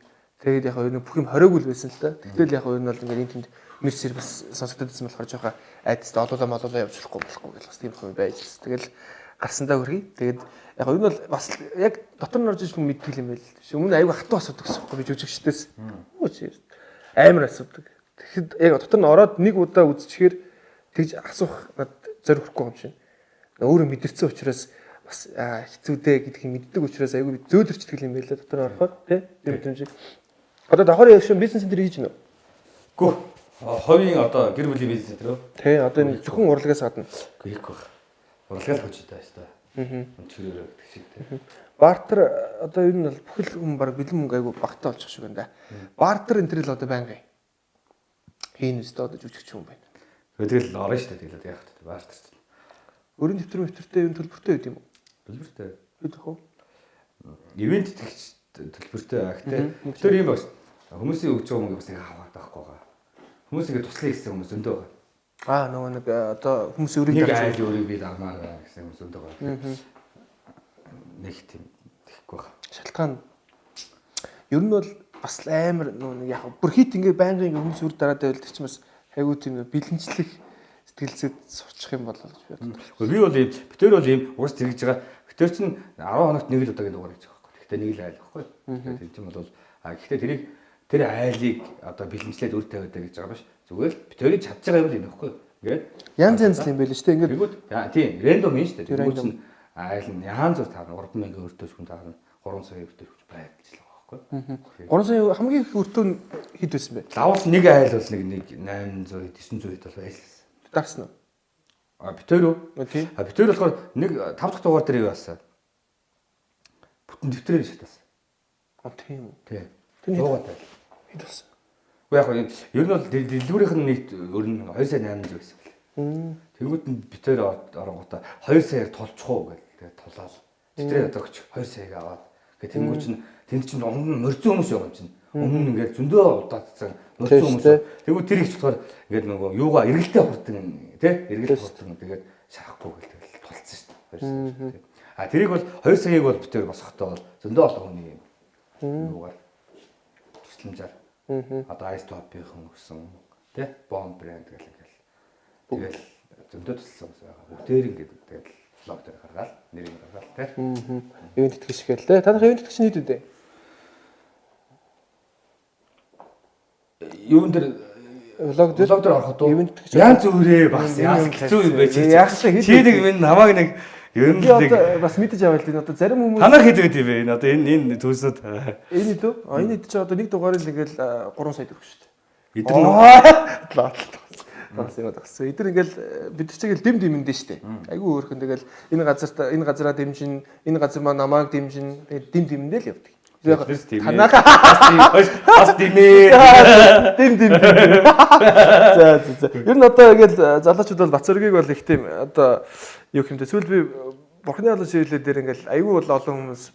Тэгээд яг нэг бүх юм хороогүй л байсан л та. Тэгтэл яг энэ бол ингээд энэ тэнд мэрсэр бас сонсогдод байсан болохоор жоохон айдас олоолаа явж болохгүй гэх бас тийм юм байж л. Тэгэл гарсандаа хөргий. Тэгээд яг энэ бол бас яг дотор нь орж иж мэддэг юм байл. Өмнө аягүй хатуу асуудаг гэсэн юм би жүжигчдээс. Амар асуудаг. Тэгэхэд яг дотор нь ороод нэг удаа үзчихээр тэгж асуух над зориг хүрэхгүй юм шиг. Өөрөө мэдэрсэн учраас бас хэцүү дээ гэдгийг мэддэг учраас аягүй зөөлрчдэг юм байл дотор нь орохоор тий. Тэр юм шиг. Одоо давхар яг шин бизнес центр хийж гинөө. Гүү. Ховийн одоо гэр бүлийн бизнес центр үү? Тий, одоо энэ зөвхөн урлагаас гадна. Хийх байх. Урлагаас хүчтэй байна шүү дээ. Чирээр гэдэг шиг тий. Бартер одоо ер нь бол бүхэл хүн баг бэлэн мөнгө аягүй багтаа болчих шиг байна да. Бартер энэ төр л одоо байнгын хийн өстө одоо жүжигч хүн байна. Тэгэл орно шүү дээ тэгэл яг хэрэгтэй бартер. Өрийн дэвтэртэй энэ төлбөртэй байд юм уу? Төлбөртэй. Хэд вэ? Ивент тэгч төлбөртэй ахтай. Тэр юм байна. Хүмүүсийн өгч байгаа мөнгө бас нэг аваад байхгүй байгаа. Хүмүүс ингэ туслахыг гэсэн хүмүүс өндөө байгаа. Нөгөө нэг одоо хүмүүс өөрийг нэг айл өөрийг би авмаар гэсэн хүмүүс өндөө байгаа. Нэг тийм тэгэхгүй байна. Шалтгаан ер нь бол бас амар нэг яг бүр хит ингээ байнгын хүмүүс үр дараад байвал тэр чинь бас хайгуу тийм бэлэнчлэх сэтгэлзээд сурчих юм болоо гэж боддог. Би бол ийм битэр бол ийм уус зэрэгж байгаа. Битэр чинь 10 хоногт нэг л удаагийн дугаар гэж байгаа байхгүй. Гэхдээ нэг л айл байхгүй. Тэр чинь бол гэхдээ тэр айлыг одоо бэлэнчлээд үр тавиад гэж байгаа биш. Зүгээр л битэрийг чадж байгаа юм л юм байхгүй. Ингээд янз юм байл шүү дээ. Ингээд тийм рандом юм шүү дээ. Тэр чинь айл нь яхан зур таарна 30000 өртөөс хүн таарна 3 сая өртөөс хүч байгаад гэж л байгаа байхгүй. 3 сая хамгийн их өртөө нь хэд байсан бэ? Лавл нэг айл бол нэг 800 900 хэд бол байлсан. Дарсан уу? Битэр үү? Тийм. Битэр болохоор нэг 5 дахь дугаар дээр юу баасан? Бүтэн дэвтрээр шатаасан. Тийм үү? Тийм. Тэр хэд хэд болсон? Яг нь ер нь бол дэлгүүрийнх нь нийт өөр нь 2 сая 800 байсан бэл. Тэгвэл нь битэр оронгуудаа 2 саяар толчих уу гэл тэгээд тулаад. Битэрээ одоо өгч 2 саяг аваад. Гэхдээ тэнгуү чинь тэнд чинь өмнө нь морьцсон хүмүүс байгаа юм чинь. Өмнө нь ингээд зөндөө удаадсан морьцсон хүмүүс. Тэгвэл тэр их болохоор ингээд нөгөө юугаа эргэлтээ хурдан тий эргэлт хурдан тэгээд шахахгүй гэл тэгэл тулцсан шүү дээ. Тэрийг бол 2 саяыг бол битэр босгохдоо бол зөндөө олон хүний юм. Юугаар тусламжаар. Одоо Ice Top-ийн өгсөн тий Bond брэнд гэл ингээл. Тэгэл зөндөө тусалсан хүмүүс байгаа. Бүгдээр ингээд тэгэл лог дээр гаргаад нэрийг гаргаад тий. Ивент итгэж гээл тий. Танах ивент итгэж нийт үү? Юун дээр влог дээр ороход янз бүрээ бас яас хэцүү юм байж. Чи нэг минь намайг нэг ер нь бас мэдэж аваад энэ одоо зарим хүмүүс танаа хэд юм бэ? Одоо энэ төлсөд энэ дөө энэ чи одоо нэг дугаарыг ингээл 3 сая төгрөг шүү дээ. Эдгээр нь бас юм дагсан. Эдгээр ингээл бид чигээл дэм дэмэндээ шүү дээ. Айгүй өөрхөн тэгэл энэ газараа дэмжин энэ газар маа намайг дэмжин дэм дэмэндээ л явдаг. Танаа бас дэмээ. Дэм. За. Ер нь одоо ингээл залуучууд бол Бацөргийг бол их тийм одоо юу хэмтэй сүүл би бурхны олон шивлэлээр дээр ингээл айгүй бол олон хүмүүс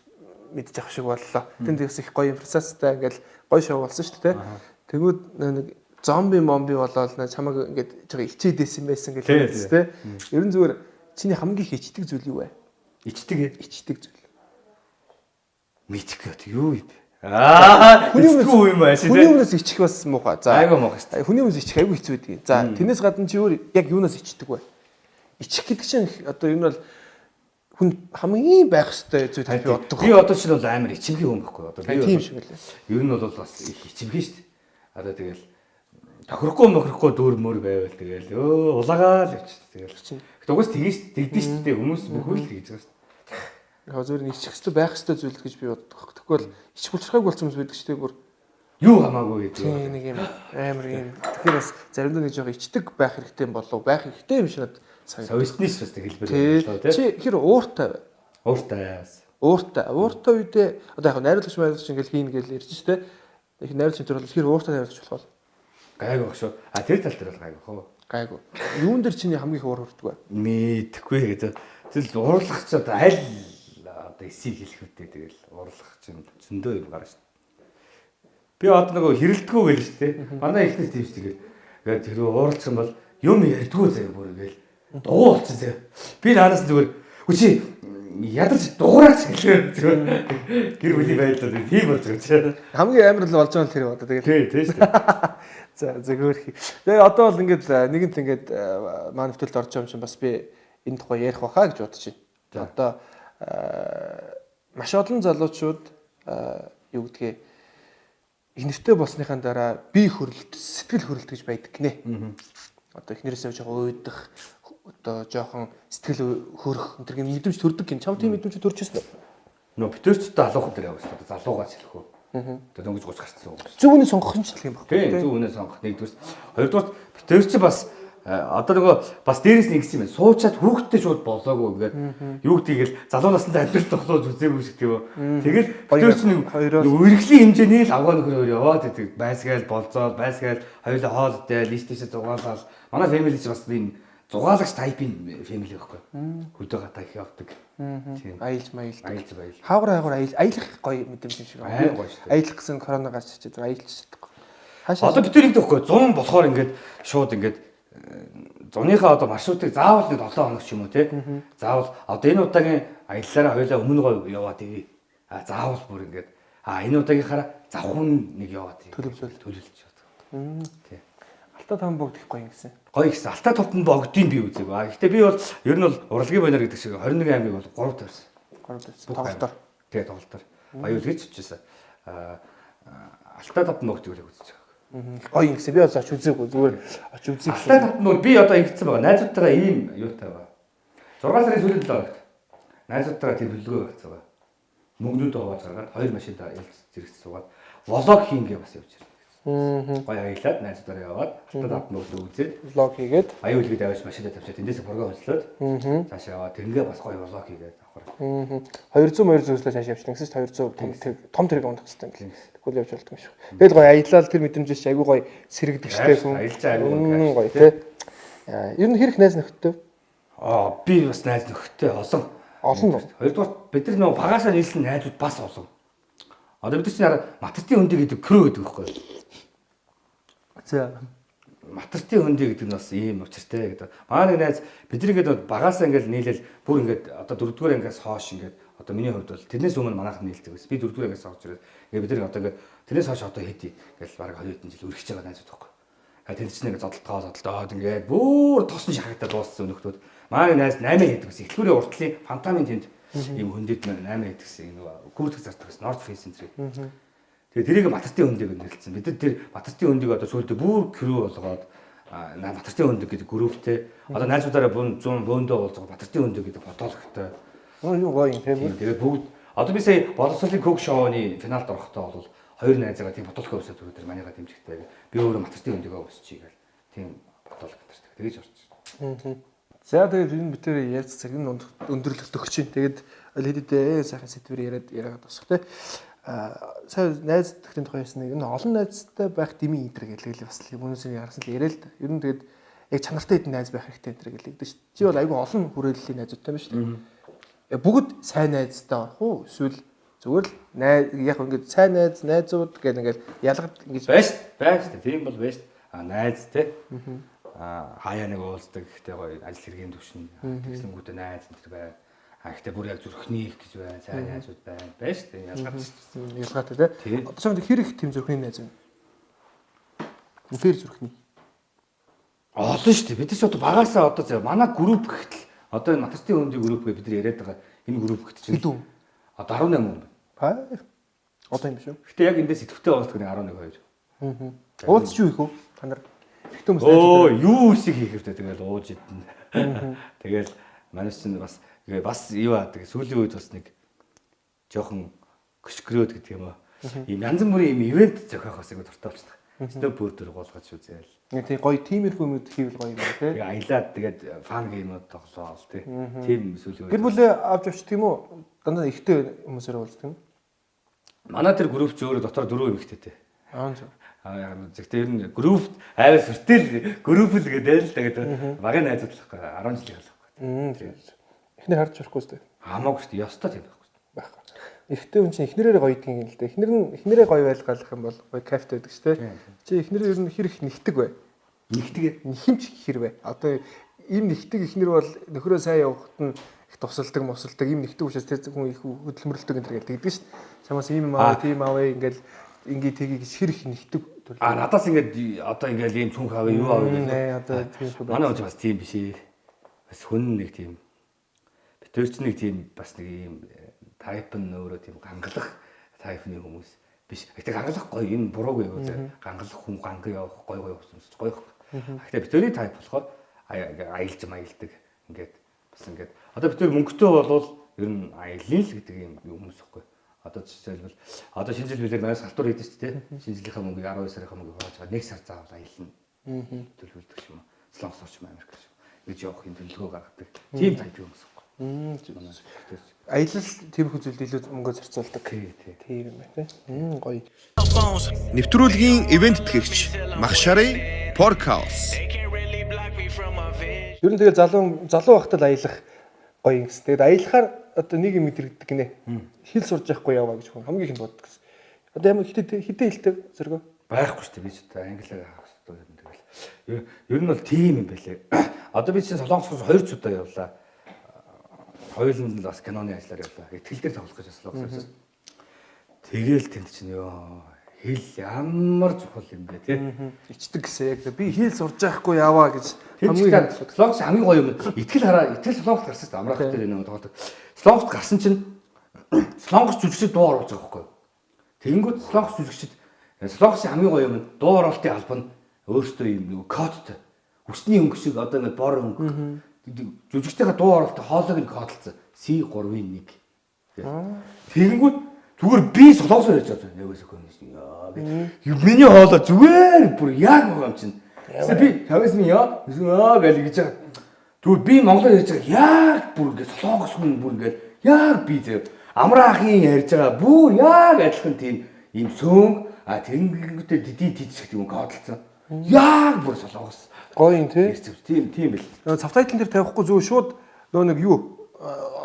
мэдчих ах шиг боллоо. Тэнд бас их гоё инфраструктуртай ингээл гоё шоу болсон шүү дээ. Тэгвэл нэг зомби момби болоод чамаг ингээд жоо ичээдээс юм байсан гэж хэлсэн тий. Ер нь зүгээр чиний хамгийн их ичдэг зүйл юу вэ? Ичдэг зүйл. Мэдхгүй юу юм бэ? Хүний юм аа. Хүний өмнөөс ичих бас муухай. За. Айгүй муухай шүү дээ. Хүний өмнөөс ичих айгүй хэцүү байдаг. За, тэрнээс гадна чи өөр яг юунаас ичдэг вэ? Ичих гэдэг чинь одоо ер нь бол хүн хамгийн байх ёстой зүйл би боддог. Би одоо ч бол амар ичимхий хүн байхгүй. Одоо би тийм шиг байлаа. Ер нь бол бас их ичимхий шүү дээ. Одоо тэгэл тохирохгүй дөөр мөр байвал тэгэл улагаал явчих. Тэгэл. Тэгээс тэгдэж шүү дээ. Хүмүүс бүхэл л тэгж байгаа шүү дээ. Яг зөвөр ичих хэвээр байх хэвээр зүйл гэж би боддог. Тэгвэл ичих булчирхайг болсон хүмүүс байдаг ч тийм бүр юу хамаагүй гэдэг. Тийм нэг юм амар юм. Тэгэхээр бас заримдаа нэг жоо ичдэг байх хэрэгтэй болов байх хэрэгтэй юм шиг надад Совестнис бас хэлбэр тий. Чи хэр ууртай вэ? Ууртай. Ууртай үедээ одоо яг найруулагч байрлаж ингээл хийн гэж ярьж штэ. Их найруулагчийн төр бол хэр ууртай найруулагч болох вэ? Гайг баг шүү. Тэр тал дээр бол гайг бах уу. Гайгүй. Юун дээр чиний хамгийн их уур хүрдэг вэ? Мэдхгүй гэдэг. Тэгэл уурлах ч одоо аль одоо эсийг хэлэх үедээ тэгэл уурлах чинь зөндөө юм гарна шүү. Би одоо нөгөө хэрэлдэггүй гээл шүү дээ. Манай ихнэр тийм шүү дээ. Тэгээд тэр ууралчих юм бол юм ярьдгүй заяа бүр гээл дугуй болчихсон заяа. Би наанаас зүгээр үчи ядарч дугуураач гэлээ. Гэр бүлийн байдлаар тийм болж байгаа. Хамгийн амар л болж байгаа нь тэр одоо тэгээд. Тийм шүү дээ. За зөвхөн. Тэгээ одоо бол ингээд нэгэнт ингээд маань хөтөлд орж байгаа юм чинь бас би энэ тухай ярих байхаа гэж бодож байна. Одоо маш олон залуучууд юу гэдгийг их нэртэй болсныхаа дараа бие хөрөлт, сэтгэл хөрөлт гэж байдаг гинэ. Одоо эхнэрээсээ жоохон уйдах, одоо жоохон сэтгэл хөрөх, энэ төрлийн мэдрэмж төрдөг гин. Чам тийм мэдрэмж төрчихсөн үү? Нөө битэрчтэй алуух дээр явах шүү дээ. Залуугаас хэлэх үү. Тэгээд дөнгөж 30 гарсан юм. Зөв үнэ сонгох юм шиг юм байна. Тийм, зөв үнэ сонгох. Нэгдүгээр, хоёрдугаар битэрч бас одоо нөгөө бас дээрээс нэг гисэн юм. Суучаад хүүхдтэй шууд болоогүй ингээд юу гэдгийг л залуу настай амьдрал тоглож үзээгүй шиг тийм. Тэгэл битэрч нэг үргэлжлийн хэмжээний л авгаа нөхөр яваад идэг. Байсгаал болцоод, байсгаал хоёулаа хоолтой листээсээ зугаалал. Манай фэмили ч бас энэ зугаалагч тайпын фэмили байхгүй. Хөдөө гатаа их явдаг. Тийм. Аялж маялж. Баял. Хаагур аялах гоё мэдрэмж шиг байна. Аялах гэсэн корона гарч чиж аялж чадахгүй. Хаашаа. Одоо бид тэр ингэдэг байхгүй. 100 болохоор ингээд шууд ингээд зуныхаа одоо маршрутыг заавал нэг 7 хоног ч юм уу те. Заавал одоо энэ удаагийн аяллаараа хоёлаа өмнө гой яваад ивэ. Заавал бүр ингээд энэ удаагийнхаараа завхун нэг яваад төлөвлөж яваад. Тий. Алтаа таван богд их гоё юм гэсэн. Гоё гэсэн. Алтаа тавтан богдыг би үзег. Гэхдээ би бол ер нь бол урлагийн байнаар гэдэг шиг 21 аймаг бол 3 тавьсан. 3 тавьсан. Тоглолтоор. Тий, тоглолтоор. Аюул гэж чижсэн. Алтаа тавтан богдыг л үзэж байгаа. Гоё юм гэсэн. Би бас оч үзээгүй. Зүгээр оч үзье. Алтаа тавтан богд би одоо ингэсэн байгаа. Найзуудтайгаа ийм юутай байгаа. 6 сарын сүүлд л байгаа. Найзуудтайгаа тийм хөлгөө гарцсан байгаа. Мөнгнүүд аваад гаргаад 2 машинтаа зэрэгс суугаад влог хийнгээ бас явж байна. Гоё аялаад найзуудаараа яваад алтаа тавтан богд үзээд влог хийгээд аюул гээд авч машинтаа тавьчаад тэндээс програм онцлоод цаашаа яваад тэрнгээ бас гоё влог хийгээд авах. 200 зүйлээ цааш явчихсан гэсэн 200 том тэрэг ондох хэрэгтэй юм. Тэгвэл явж болдог юм шиг. Тэгэл гоё аялал тэр мэдрэмжээс айгүй гоё сэрэгдэг штэ хүн. Аялж айгүй гоё тий. Ер нь хэрэг найз нөхдөв? Би бас найз нөхдөй олон. Хоёрдугаар бид нар нөгөө багаасаа нийлсэн найзууд бас олон. Одоо бид чинь матертын хөндий гэдэг крүү гэдэг байхгүй юу? За. Матертын хөндий гэдэг нь бас ийм учиртай гэдэг. Манай нэг найз бидний ингээд багаасаа ингээд нийлээл бүр ингээд одоо 4-р ангиас хоош ингээд одоо миний хувьд бол тэрнээс өмнө манайхан нийлдэг байсан. Би 4-р ангиас орж ирээд ингээд бид нар одоо ингээд тэрнээс хойш одоо хэдий гэж бараг 20 хэдэн жил үргэлж байгаа найзууд байхгүй. Тэнд чинь ингээд зодтолтоод ингээд бүр тосон шахагдаад дууссан өнөختүүд. Манай найз 8 хийдэг гэсэн. Эхлүүрийн уртлын фантамын тэнд ийм хөндөд 8 хийдэг гэсэн. Нөгөө гүрдэх зардаг гэсэн. North Face энэ. Тэгээ тэрийг матертын хөндөг гэж нэрлэсэн. Бид нар тэр матертын хөндөг одоо сүүлдээ бүр крүү болгоод матертын хөндөг гэдэг групптэй одоо найзуудаараа 100 бөөндөө уулзах матертын хөндөг гэдэг фотологтой. Юу гоё юм тийм. Тэгээд бүгд одоо би сая боловсролын кок шоуны финалд орохдоо бол хоёр найзаагаа тийм фотологоо өсөд түрүү дээр манайгаа дэмжихтэй. Би өөрөө матертын хөндөөгөө өсчихье гэл тийм фотолог гэдэг. Тэгэж орчих. За тэгээд энэ битээр ярьц цаг нь өндөрлөлт өгч чинь. Тэгээд хэд сайхан сэдвэр яриад тусах те. Сая найз төгтөнд тухайсан нэг энэ олон найзтай байх дэмий энэ гэдэг л бас хүмүүсийн ярсан л яриа л да. Ер нь тэгээд яг чанартай хэдэн найз байх хэрэгтэй энэ гэдэг шүү дээ. Чи бол айгүй олон хүрээллийн найзуудтай байна шүү дээ. Бүгд сайн найзтай байх уу? Эсвэл зүгээр л яг ингээд сайн найзууд гэх ингээд ялгад ингэж байж шүү дээ. Тийм бол байж. Найз те. Хаяа нэг уулздаг гэхдээ гоё ажил хэргийн төвшин. Тэгсэнгүүтээ найз энэ байна. Гэхдээ бүр яг зүрхний их гэж байна. Сайн найзууд байна. Байж тээ ялгаатай тий. Одоо ч хэр их тийм зүрхний найз байна. Үнээр зүрхний. Олон шүү дээ. Бид ч одоо багаасаа одоо манай групп гэхтэл одоо энэ матертын хөндий групп гэж бид нар яриад байгаа. Энэ групп гэхтэл чинь хэдэн? Одоо 18 хүн байна. Одоо юм биш үү? Гэхдээ яг эндээс идэвхтэй уулздаг нэг 11 2. Уулзч юу их үү? Та нар хүмүүс найзууд юу үсэг хийх вэ? Тэгэл ууж идэнэ. Тэгэл манайс чинь бас юу аа тэгээ сүүлийн үед бас нэг жоохон көшгөрөөд гэдэг юм аа. Ийм янз бүрийн ийм ивент зохиох бас айгу дуртай болчихдог. Snowboarder болгож үзээл. Тийм гоё тиймэрхүү юмуд хийвэл гоё юм байна тий. Тэгээ аялаад тэгээд фан геймүүд тоглоол тий. Тим эсвэл Гэр бүлээ авч явчих тийм үү? Дандаа ихтэй хүмүүсээр уулздаг юм. манай тэр групп ч өөрөө дотор 4 эмэгтэйтэй. Аа зөв. Гэхдээ ер нь групп аваа сүртэл групп л гэдэг л тэгээд багын найзууд л 10 жилийн л. Эхнэр харж болохгүй зү. Хамаагүй шүү дээ. Ёстой тийм байхгүй. Эхтэй хүн чинь эхнэрээ гоё идэх юм л дээ. Эхнэрээ гоё байлгаалах юм бол гоё кайфт байдаг шүү дээ. Чи эхнэрээ ер нь хэр их нэгтэг бай. Нэгтгэ. Нэхэмч хэр бай. Одоо ийм нэгтэг эхнэр бол нөхрөө сайн явахад нь их тусалдаг, ийм нэгтэг учраас тэр хүн их хөдөлмөрлөдөг энэ гэдэг шүү дээ. Чамаас ийм аваа, тийм аваа ингээл ингээ тгий гэж хэр их нэгтэг. Надаас ингээд одоо ингээл ийм цүнх аваа юу аваа нэ одоо тийм шүү. Манай хүн бас тийм биш ээ. Бас хүн нэг тийм битэрч нэг тийм бас нэг ийм тайп нь өөрөө тийм гангалах тайпны хүмүүс биш. Гэтэ гангалах гоё энэ буруугүй юу зэ. Гангалах хүн ганган явах гоё юмсч гоё. Гэтэ битэрийн тайп болохоор аялж маялдаг ингээд бас ингээд одоо битэр мөнгөтэй болвол ер нь аялын л гэдэг юм хүмүүс ихгүй. Одоо жишээлбэл одоо шинэ жил билээ манайс халтур хийдэж шүү дээ. Шинэ жилийнхаа мөнгийг 12 сарынхаа мөнгийг хувааж байгаа 1 сар заавал аялна. Төлөвлөдөг юм. Солонгос орч юм Америк шүү. Гэж явах юм төлөвлөгөө гаргадаг. Тийм тайп юм гэсэн. Аялал тиймэрхүү зүйлд илүү мөнгө зарцуулдаг. Тийм юм байна тий. Гоё. Нэвтрүүлгийн ивент тэтгэгч Махшарын Porkhouse. Ер нь тэгэл залуу байхад л аялах гоё юм гэсэн. Тэгэд аялахаар одоо нэг юм мэдэрдэг гинэ. Хэл сурж явахгүй яваа гэж хүн хамгийн ихэнд боддог гэсэн. Одоо ямар хитэ хэлтэй зөргөө байхгүй шүү дээ. Би ч одоо англиар авах хэрэгтэй юм тэгэл. Ер нь бол тийм юм байлээ. Одоо би чинь Солонгосоос 2 удаа явлаа. Хоёуланд бас киноны ажлаар явлаа. Итгэл дээр тоглох гэж асуулаа. Тэгэл тэнд чинь ёо хэл ямар чухал юм бэ тий. Ичдэг гэсэн яг би хэл сурж явахгүй яваа гэж хамгийн Солонгос хамгийн гоё юм. Итгэл Солонгост гарсан шүү дээ. Амрах дээр нэг тоглодог. Солонгост гарсан чинь Солонгос жүжигчд дуу оруулж байгаа байхгүй юу? Тэгэнгүүт Солонгос жүжигчд Солонгосын хамгийн гоё юм дуу оруулалтын алба нь өөртөө юм нэг кодтой. Үсний өнгө шиг одоо нэг бор өнгө. Жүжигчтэйгээ дуу оруулалтын хоолойг нь кодлцсон. C3-1. Тэгэнгүүт зүгээр би Солонгос ярьж байгаа юм. Яваас өгөөс яа гэх. Миний хоолой зүгээр бүр яг байгаа юм чинь. Би тавьс минь яа гэж гэж байгаа. Зүгээр би монголоор ярьж байгаа яг бүр ингэ Солонгос хүн бүр ингэ яг би зав амраахын ярьж байгаа бүр яг адилхан тийм ийм сөөнг тэгэнгүүтээ дидий тийчих юм кодлцсон. Яг бүр Солонгос гоё юм тий. Тийм бил. Нөгөө сабтайтл дээр тавихгүй зөв шууд нөгөө нэг юу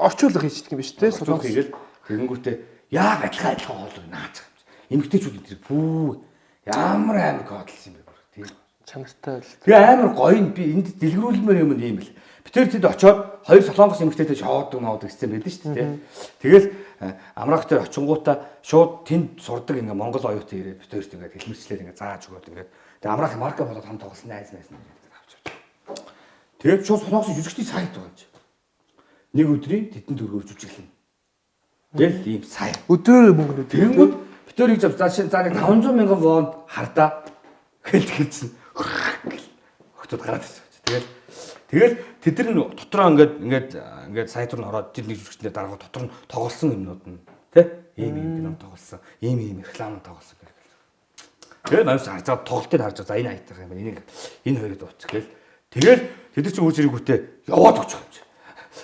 орчуулга хийчихдэг юм биш тий. Солонгос хийгээл тэгэнгүүтээ яг адилхан хоолой нааж байгаа юм. Эмгтээчүүд энэ бүү ямар амар кодлсон юм бэ бүр тийм. Чанартай л. Тэгээ амар гоё нь би энд дэлгэрүүлмээр юм юм бил. Битэр тэд очоод хоёр Солонгос эмгтээтэй шоодог наадаг гэсэн байдаг шүү дээ. Тэгэл амрах дээр очингуудаа шууд тэнд сурдаг ингээ Монгол оюутан ирээд битэрт ингээ хэлмэрчлээд ингээ зааж өгөөд ингээ тэгээ амрах марка болоод хамт тоглосон найз авч авч. Тэгээд шууд Солонгосын жүжигчдийн сайт байгаа юм чи. Нэг өдрийн тэдэнд өргөж жүжиглэн. Тэгэл ийм сайн. Өдрөөр мөнгө тэгэнгүүт битэр хийж авч за нэг 500 мянган вонд хардаа хэлчихсэн. Хотод гараад ирсэн. Тэгэл тэд нар дотроо ингээд сайт руу ороод тэр нэг жүжигчдээ дараагаа дотор нь тоглосон юмнууд нь тий ийм кино тоглосон, ийм реклам тоглосон гэх. Тэгээд манайс харж байгаа тоглолтыг харж байгаа. За энэ хаятах юм байна. Энэ хоёрыг дуучих гээл. Тэгэл тэд нар чи үуч ирэнгүүтээ яваад өгч байгаа юм чи.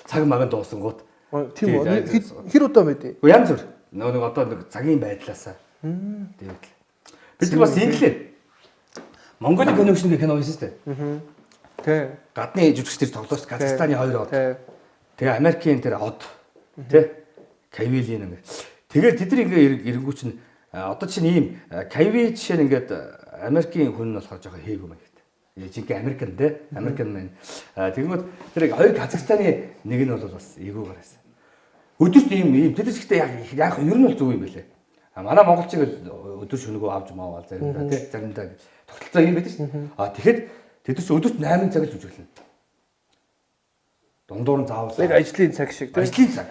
Цаг магаан дуусангууд. Тийм үү. Хэр удаа мэдээ? Уу янз бүр. Нэг одоо нэг цагийн байдлаасаа. Тэгээд бид бас инглээ. Монголын коннекшн гэх кино хийсэн шүү дээ. Тэ. Гадны жүжигчдэр тоглож Казахстаны 2 од. Тэгээ Америкийн тэр од. Тэ. Кавилийн ингэ. Тэгээд тэд нар ингээ ирэнгүү чинь одоо чинь ийм Кави жишээ нь ингээд Америкийн хүн нь болохоор жоохон хээг юм аа. Жинхэнэ Американ тэ. Американ мэн. Тэгмээд тэр хоёр Казахстаны нэг нь бол бас эйгүү гараасан. Өдөрт ийм тэд яг ер нь бол зөв юм байлээ. Манай монголчууд өдөр шөнөгөө авч маавал заримдаа тэ. Заримдаа тогтолцоо юм байдаг шин. Тэгэхэд тэд ч өдөрт 8 цаг л жүжиглэнэ. Дундуур нь заавал яг ажлын цаг шиг тийм. Ажлын цаг.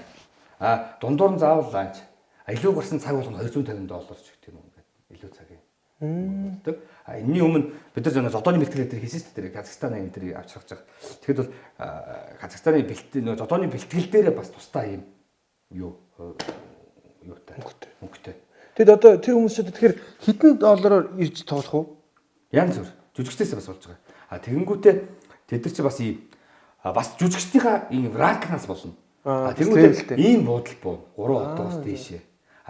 Дундуур нь заавал ланч. Аялуу гарсан цаг болгоно $250 ч гэх юм ингээд илүү цаг юм. Энэний өмнө бид нар зодооны бэлтгэл дээр хийсэн шүү дээ. Казахстан энэ дээр авч харж байгаа. Тэгэхэд бол Казахстаны бэлтгэл зодооны бэлтгэл дээр бас тусдаа юм юутай мөнгөтэй. Тэгэд одоо тэр хүмүүс ч тэгэхээр хэдэн доллараар ирж тоглох уу? Янз бүр. Жүжигчдээс бас болж байгаа. А тэгэнгүүтээ тэд нар чи бас ийм бас жүжигчдийнхаа ийм ранкнаас болно. Тэгэнгүүтээ ийм буудал буу 3 одоос дээшээ.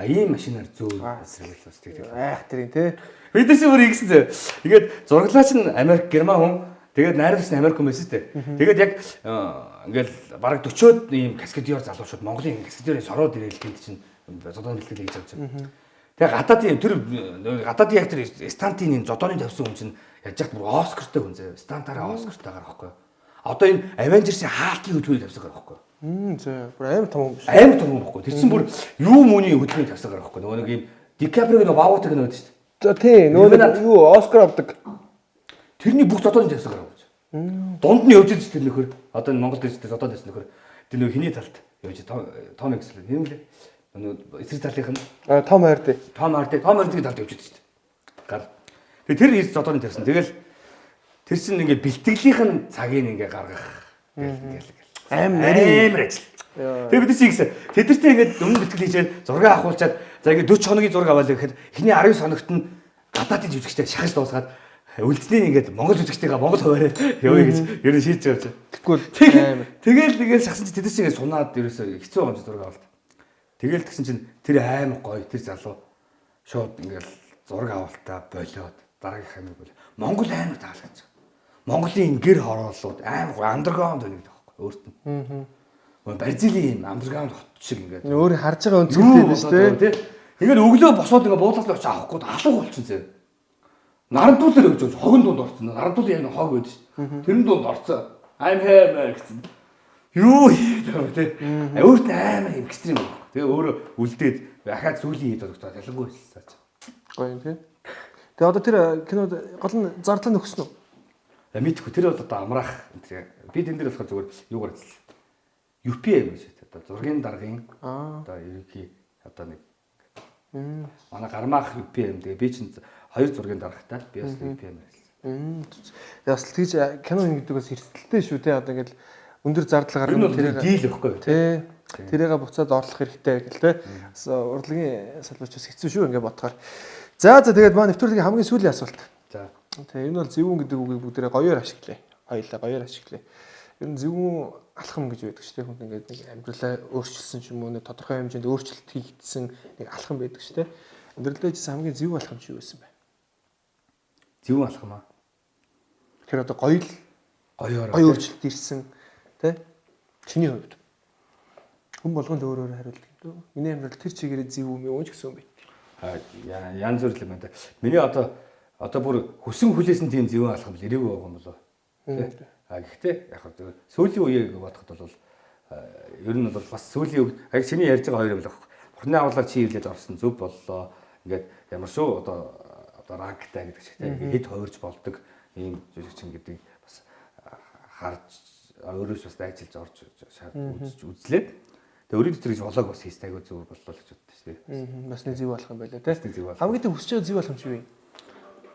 Ийм машинаар зөөр эсрэг бас тэгдэг. Айх тэрийн тий. Бид нар чи бүр ингэсэн зэ. Тэгээд зураглаач нь Америк, Герман хүн. Тэгээд найруулагч нь Америк хүн байсан шүү дээ. Тэгээд яг ингээл бараг 40-од ийм каскадер залуучууд Монголын каскадерын сороод ирээл тэнд чинь зодооны бэлтгэл хийж авч байгаа. Тэгээ гадаадын яг тэр стантын зодооны тавьсан хүн чинь яаж яах бүр Оскартай хүн зэ. Стантаараа Оскартай гарах байхгүй. Одоо энэ Avengers-ийн хаалтын хөдөлгөөний тавьсан гарах байхгүй. За бүр амар том юм биш. Амар том юм байхгүй. Тэр чинь бүр юу мөний хөдөлгөөний тавьсан гарах байхгүй. Нөгөө нэг ийм Дикаприог нөгөө Вавутаг нөөд шүү дээ. За тий нөгөө юу Оскар авдаг. Тэрний бүх зодооны тавьсан гарах гэж. Дунд нь явж ирж тэр нөхөр одоо Монгол дэжтэй зодоод байсан нөхөр. Тэр нөгөө хиний талд явж Том Хэнкс л юм лээ. Нөгөө эсрэг талынх нь Том Харди. Том Хардигийн талд явж ирж шүү дээ. Гар. Тэгээ тэр ирж зодооны тавьсан. Тэгэл тэр чинь ингээ бэлтгэлийнх нь цагийг ингээ гаргах гэл. Амар ажил. Тэгээ бид чинь ингэсэн. Тэдэртээ ингээд өмнө бэлтгэл хийжээ зураг авахулчаад за ингээд 40 хоногийн зураг аваад гэхэд эхний 19 хоногт нь гадаадын жүжигчтэй шахаж дуусгаад үлдсний ингээд Монгол жүжигчтэйгээ Монгол хуваараа явъя гэж ер нь шийдэж байгаа юм. Тэгэл шахсан чи тэдэр чинь сунаад ерөөсөө хэцүү байгаа юм зураг авалт. Тэгэл тэгсэн чинь тэр аймаг гоё тэр залуу шууд ингээд зураг авалтаа болоод дараагийн хамиг бол Монгол аймаг таалагдж байгаа. Монголын гэр хорооллууд аймаг андерграунд байна гэдэг байхгүй өөрт нь. Бразилийн андерграунд хот шиг ингээд өөр харж байгаа өнцгтэй биш тий. Тэгээд өглөө босоод ингээд буудлаас очиж авахгүй алга болчихсон зэ. Нарантуул дээр өгч хогон дунд орсон. Нарантуул яг хог байдаг шүү. Тэрэн дунд орцсон. I'm here гэсэн. Юу хийдэг вэ тий. Өөрт нь амар экстрим байна. Тэгээ өөрөө үлдээд ахаад сүүлийн хэд бодогдоод ялангуяа хэлсаач. Гоё юм тий. Тэгээ одоо тэр кинод гол нь зарлаа нөхсөн үү? Мэдхгүй тэр бол одоо амраах би тэн дээр болохоор зүгээр юугаар хэлсэн. UPM гэж одоо зургийн даргын одоо ерөнхий одоо нэг манай гармаах UPM тэгээ би чинь 2 зургийн даргатай би бас UPM хэлсэн. Тэгээ бас тэгж кино гэдэг бас эрсдэлтэй шүү те одоо ингээл өндөр зардлага гаргах тэрийг дийл өгөхгүй тий. Тэрийг буцаад орлох хэрэгтэй гэл те. Бас урлагийн салбарчаас хэцүү шүү ингээд бодохоор. За тэгээд манай нэвтрүүлгийн хамгийн сүүлийн асуулт. За. Тэгээ энэ бол зөвүүн гэдэг үгийг бүгдээрээ гоёор ашиглая. Хоёулаа гоёор ашиглая. Ер нь зөвүүн алхам гэж байдаг шүү дээ. Хүн ингээд нэг амьдралаа өөрчилсөн ч юм уу нэг тодорхой хэмжээнд өөрчлөлт хийгдсэн нэг алхам байдаг шүү дээ. Амьдралдаа жисэн хамгийн зөв алхам чи юу байсан бэ? Зөвүүн алхам аа. Тэр одоо гоё өөрчлөлт ирсэн тий? Чиний хувьд. Хүн болгонд өөр хариулт гэдэг. Миний амьдрал тэр чигээр зөв юм уу ч гэсэн юм бэ. Янз бүр юм байна. Миний одоо бүр хүсэн хүлээсэн тийм зөвүүн алхам л ирээгүй байгаа юм болоо. Тий? Гэхдээ яг хөө сүүлийн үеийг бодоход бол ер нь бол бас сүүлийн үг яг чиний ярьж байгаа хоёр юм л байна. Бурхны авралаар чи ирлээд орсон зөв боллоо. Ингээд ямар шүү одоо ранктай гэдэг шиг тийм хэд хувирж болдог ийм жүжигчин гэдэг бас харж өөрөөс бас дайчилж орж үзлээ. Тэгээ өөрийн дотор гэж болоог бас хийстэй айгуу зөв боллоо гэж боддоо шүү дээ. Бас нэг зөв болох юм байлаа тийм. Хамгийн их хүсэж байгаа зөв болох юм чи юу вэ?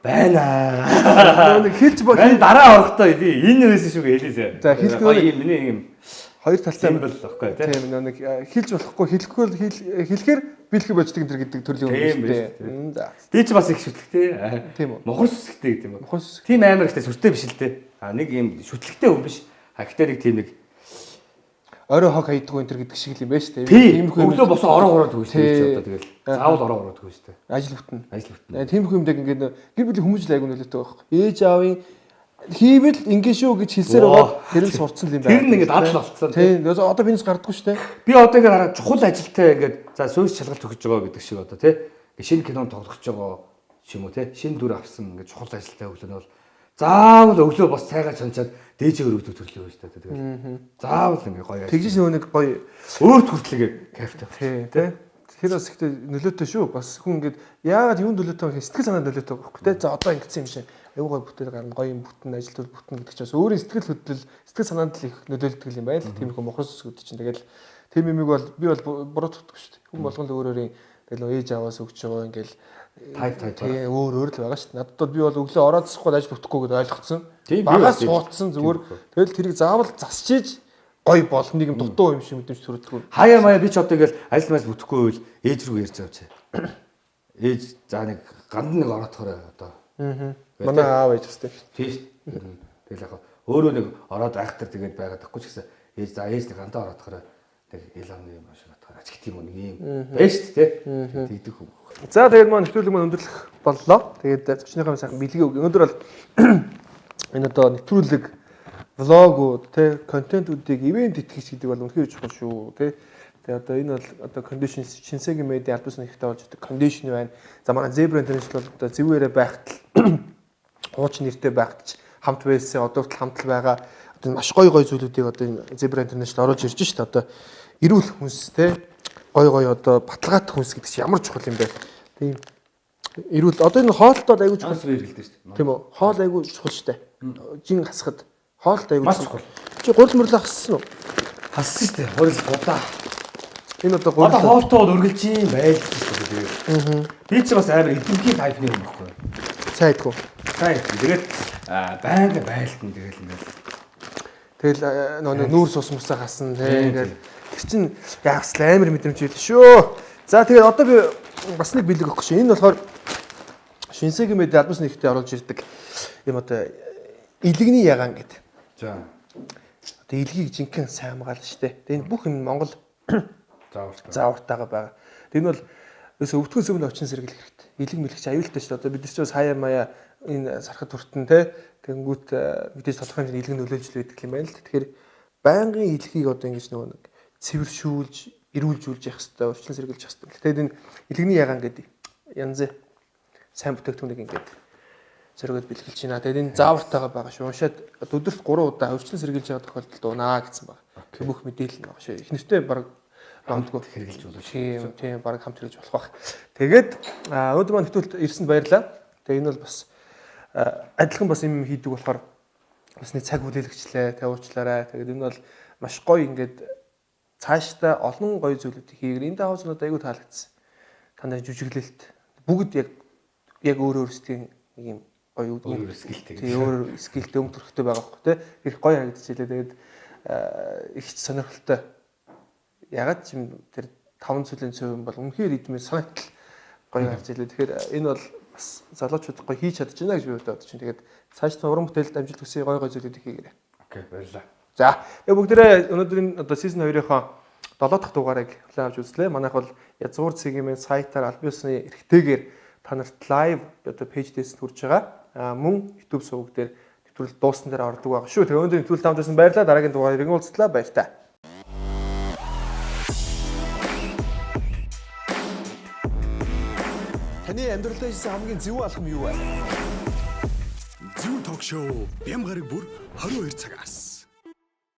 Байна. Нэг хэлж бол дараа орохдоо би энэ байсан шүү гэж хэлээсэ. За хэлэхгүй миний юм хоёр талтай юм бол واخгүй тийм нэг хэлж болохгүй хэлэхээр биелэх бочдөг энэ гэдэг төрлийн юм шүү дээ. За. Би ч бас их шүтлэгтэй. Тийм үү. Мохор сүсгтэй гэдэг юм. Мохор сүсг. Тийм амар ихтэй сүртэй биш л дээ. Нэг юм шүтлэгтэй хүн биш. Гэхдээ нэг тийм нэг орой хог хайдаг энэ гэдэг шиг л юм байна шүү дээ. Тиймэрхүү өглөө босоо ороо ороод өгч дээ одоо тэгэл. Заавал ороо ороод өгч дээ. Ажил бүтэн. Тиймэрхүү юмдаг ингээд гэр бүлийн хүмүүс л айгу нөлөөтэй байхгүй. Ээж аавын хийвэл ингэ шүү гэж хэлсээр байгаа. Тэр нь сурцсан юм байна. Тэр нь ингээд дадал болцсон. Тийм. Одоо бинээс гардаггүй шүү дээ. Би одоо ингээд хараа чухал ажилтай ингээд за сүйс шалгалт өгч байгаа гэдэг шиг одоо тий. Шинэ кинонд тоглох гэж байгаа юм уу тий. Шинэ дүр авсан ингээд чухал ажилтай өглөө нь бол заавал өглөө бас цайгаа чанчаад дээжээр өгдөг төрлөө шүү дээ. Тэгээд заавал ингээд гоё. Тэгж нэг гоё өөрт хүртлэгээ кайфтай. Тий. Тэр бас ихтэй нөлөөтэй шүү. Бас хүн ингээд яагаад юунд нөлөөтэй вэ? Сэтгэл санаанд нөлөөтэй байхгүй тий. За одоо ингэсэн юм шиг аюу гой бүтээл гарна, гоё юм бүтэн, ажилтнууд бүтэн гэдэг чинь бас өөрийн сэтгэл хөдлөл, сэтгэл санаанд л их нөлөөлдөг юм байна л. Тиймэрхүү мохор сүсгүүд чинь тэгэл тийм юмыг бол би бол буруутгахгүй шүү дээ. Хүн болгонд өөрөөрийн тэгэл ээж аваас өгч байгаа ингээл тий өөр л байгаа шүү дээ. Надад бол би бол өглөө ороод засахгүй ажил бүтэхгүй гэдээ ойлгоцсон. Багаас суудсан зүгээр тэгэл тэрийг заавал засчиж гоё болох нэг юм дутуу юм шиг мэдэмж төрөдгөө. Хаяа маяа би ч одоо ингээл ажил мас бүтэхгүй байвал ээж рүү ярьж авч. Ээж за нэг ганд нэг ороодохоор одоо Манай аав ээж хэвчээ. Тийм шүү. Тэгэл яг өөрөө нэг ороод айхтар тэгээд байгаад тахгүй ч гэсэн ээж нэг андаа ороод хараа тэг ялганы юм шиг бодохоор ач гэх юм уу нэг юм байж шүү дээ. Тэгдэг хүн. За тэгээд маань нэвтрүүлэг маань өндөрлөх боллоо. Тэгээд зочныхаа сайхан бэлгээ өг. Өнөөдөр бол энэ одоо нэвтрүүлэг влогууд те контентуудыг ивент итгэж гэдэг бол үнэхээр чухал шүү те. Тэгээ одоо энэ бол одоо кондишн шинсэгийн медиа албас нэгтэй болж байгаа кондишн байна. За манай Zebra International бол одоо зөвүүрээ байхад хуучин нэртэй байхад хамт байсан одоо хамт л байгаа одоо маш гоё зүйлүүдийг одоо энэ Zebra International оруулж ирж шүү дээ. Одоо эрүүл хүнс те гоё одоо баталгаатай хүнс гэдэг чинь ямар чухал юм бэ? Тийм эрүүл одоо энэ хоолт бол аягүй чухал хэлдэг шүү дээ. Тийм үү? Хоол аягүй чухал шүү дээ. Жин хасахад хоолт аягүй чухал. Чи гурил мөрлө хассан уу? Хассан шүү дээ. Гурил гудаа. Энэ одоо гурил хоолтоо үргэлж юм байлж шүү дээ. Би ч бас амар эдэмгийн тайпны юм байхгүй. Сайдгүй. Сайд. Тэгээд байнга байлтан тэгэл нүүр сус мусаа хасна тэгээд тэр чин яагс амар мэдрэмж байл шүү. За тэгээд одоо би бас нэг бэлэг өгөх шин. Энэ болохоор шинсэгийн медиа албас нэгтэй оруулж ирдэг юм одоо илэгний ягаан гэдэг. За. Одоо илгийг жинхэнэ сайн хамгаална штэ. Тэгээд энэ бүх юм Монгол заавартайгаа байгаа. Тэр нь бол өсө өвтгөн сүмний очин сэргийлэх хэрэгтэй. Илэг мэлэгч аюултай шүү дээ. Одоо бид нар ч бас хаяа маяа энэ сархад хүртэн те тэнгүүт мэдээж тодорхой хэмжээний илэг нөлөөлж л байдаг юм байна л. Тэгэхээр байнгын илгийг одоо ингэж нөгөө нэг цэвэршүүлж, эрүүлжүүлж явах хэрэгтэй, урьдчилан сэргийлж явах хэрэгтэй. Тэгээд энэ илэгний ягаан гэдэг янз сайн бүтээгдэхүүнийг ингээд зөргөөд бэлгэлж байна. Тэгээд энэ заавартайгаа байгаа шүү. Уншаад өдөрт 3 удаа урьдчилан сэргийлж байгаа тохиолдолд унаа гэсэн байна. Бүх мэдээлэл нь байгаа шүү. Их нэртэй баг хамтгүй хэрэгжилж болох. Тийм баг хамт хэрэгж болох баг. Тэгээд өнөөдөр маань хөтөлд ирсэнд баярлалаа. Тэгээд энэ бол бас адилхан бас юм хийдэг болохоор бас нэг цаг хүлээлгчлээ, тавуучлаарай. Тэгээд энэ бол маш гоё ингээд цаашдаа олон гоё зүйлүүдийг хийгэр. Энэ даваа зүүнүүд айгүй таалагдсан. Та нарын жүжиглэлт бүгд яг өөр өөрсдийн нэг юм гоё өөр скилтэй. Тийм өөр скилтэй өнгө төрхтэй байгаа байхгүй тий. Их гоё харагдчихлээ. Тэгээд их сонирхолтой. Ягаад ч юм тэр 5 зүйлийн цөв юм бол үнэхээр идмээр санагдал гоё харж илээ. Тэгэхээр энэ бол бас залуучууд гоё хийж чадж байна гэж би бодож чинь. Тэгээд цааш та уран бүтээлд амжилт хүсье гоё зүйлүүдийг хийгээрэй. Окей, баярлалаа. За, тэгээ бүгдээрээ өнөөдрийн одоо season 2-ийнхоо 7 дахь дугаарыг хүлээн авч үзлээ. Манайх бол язгуур цэгийн сайтаар аль биесны эрхтэйгээр та нарт лайв одоо пэйж дээрс хүрж байгаа. Мөн YouTube суваг дээр нэвтрүүлэл дууссан дээр ордог байгаа шүү. Тэгээ өнөөдрийн нэвтрүүлэлт хамтдасан баярлалаа. Дараагийн дугаарыг уулзлаа. Баяр та. Таны амьдралдаа хийсэн хамгийн зөв алхам юу вэ? Зөв ток шоу Бям гараг бүр 22 цагаас.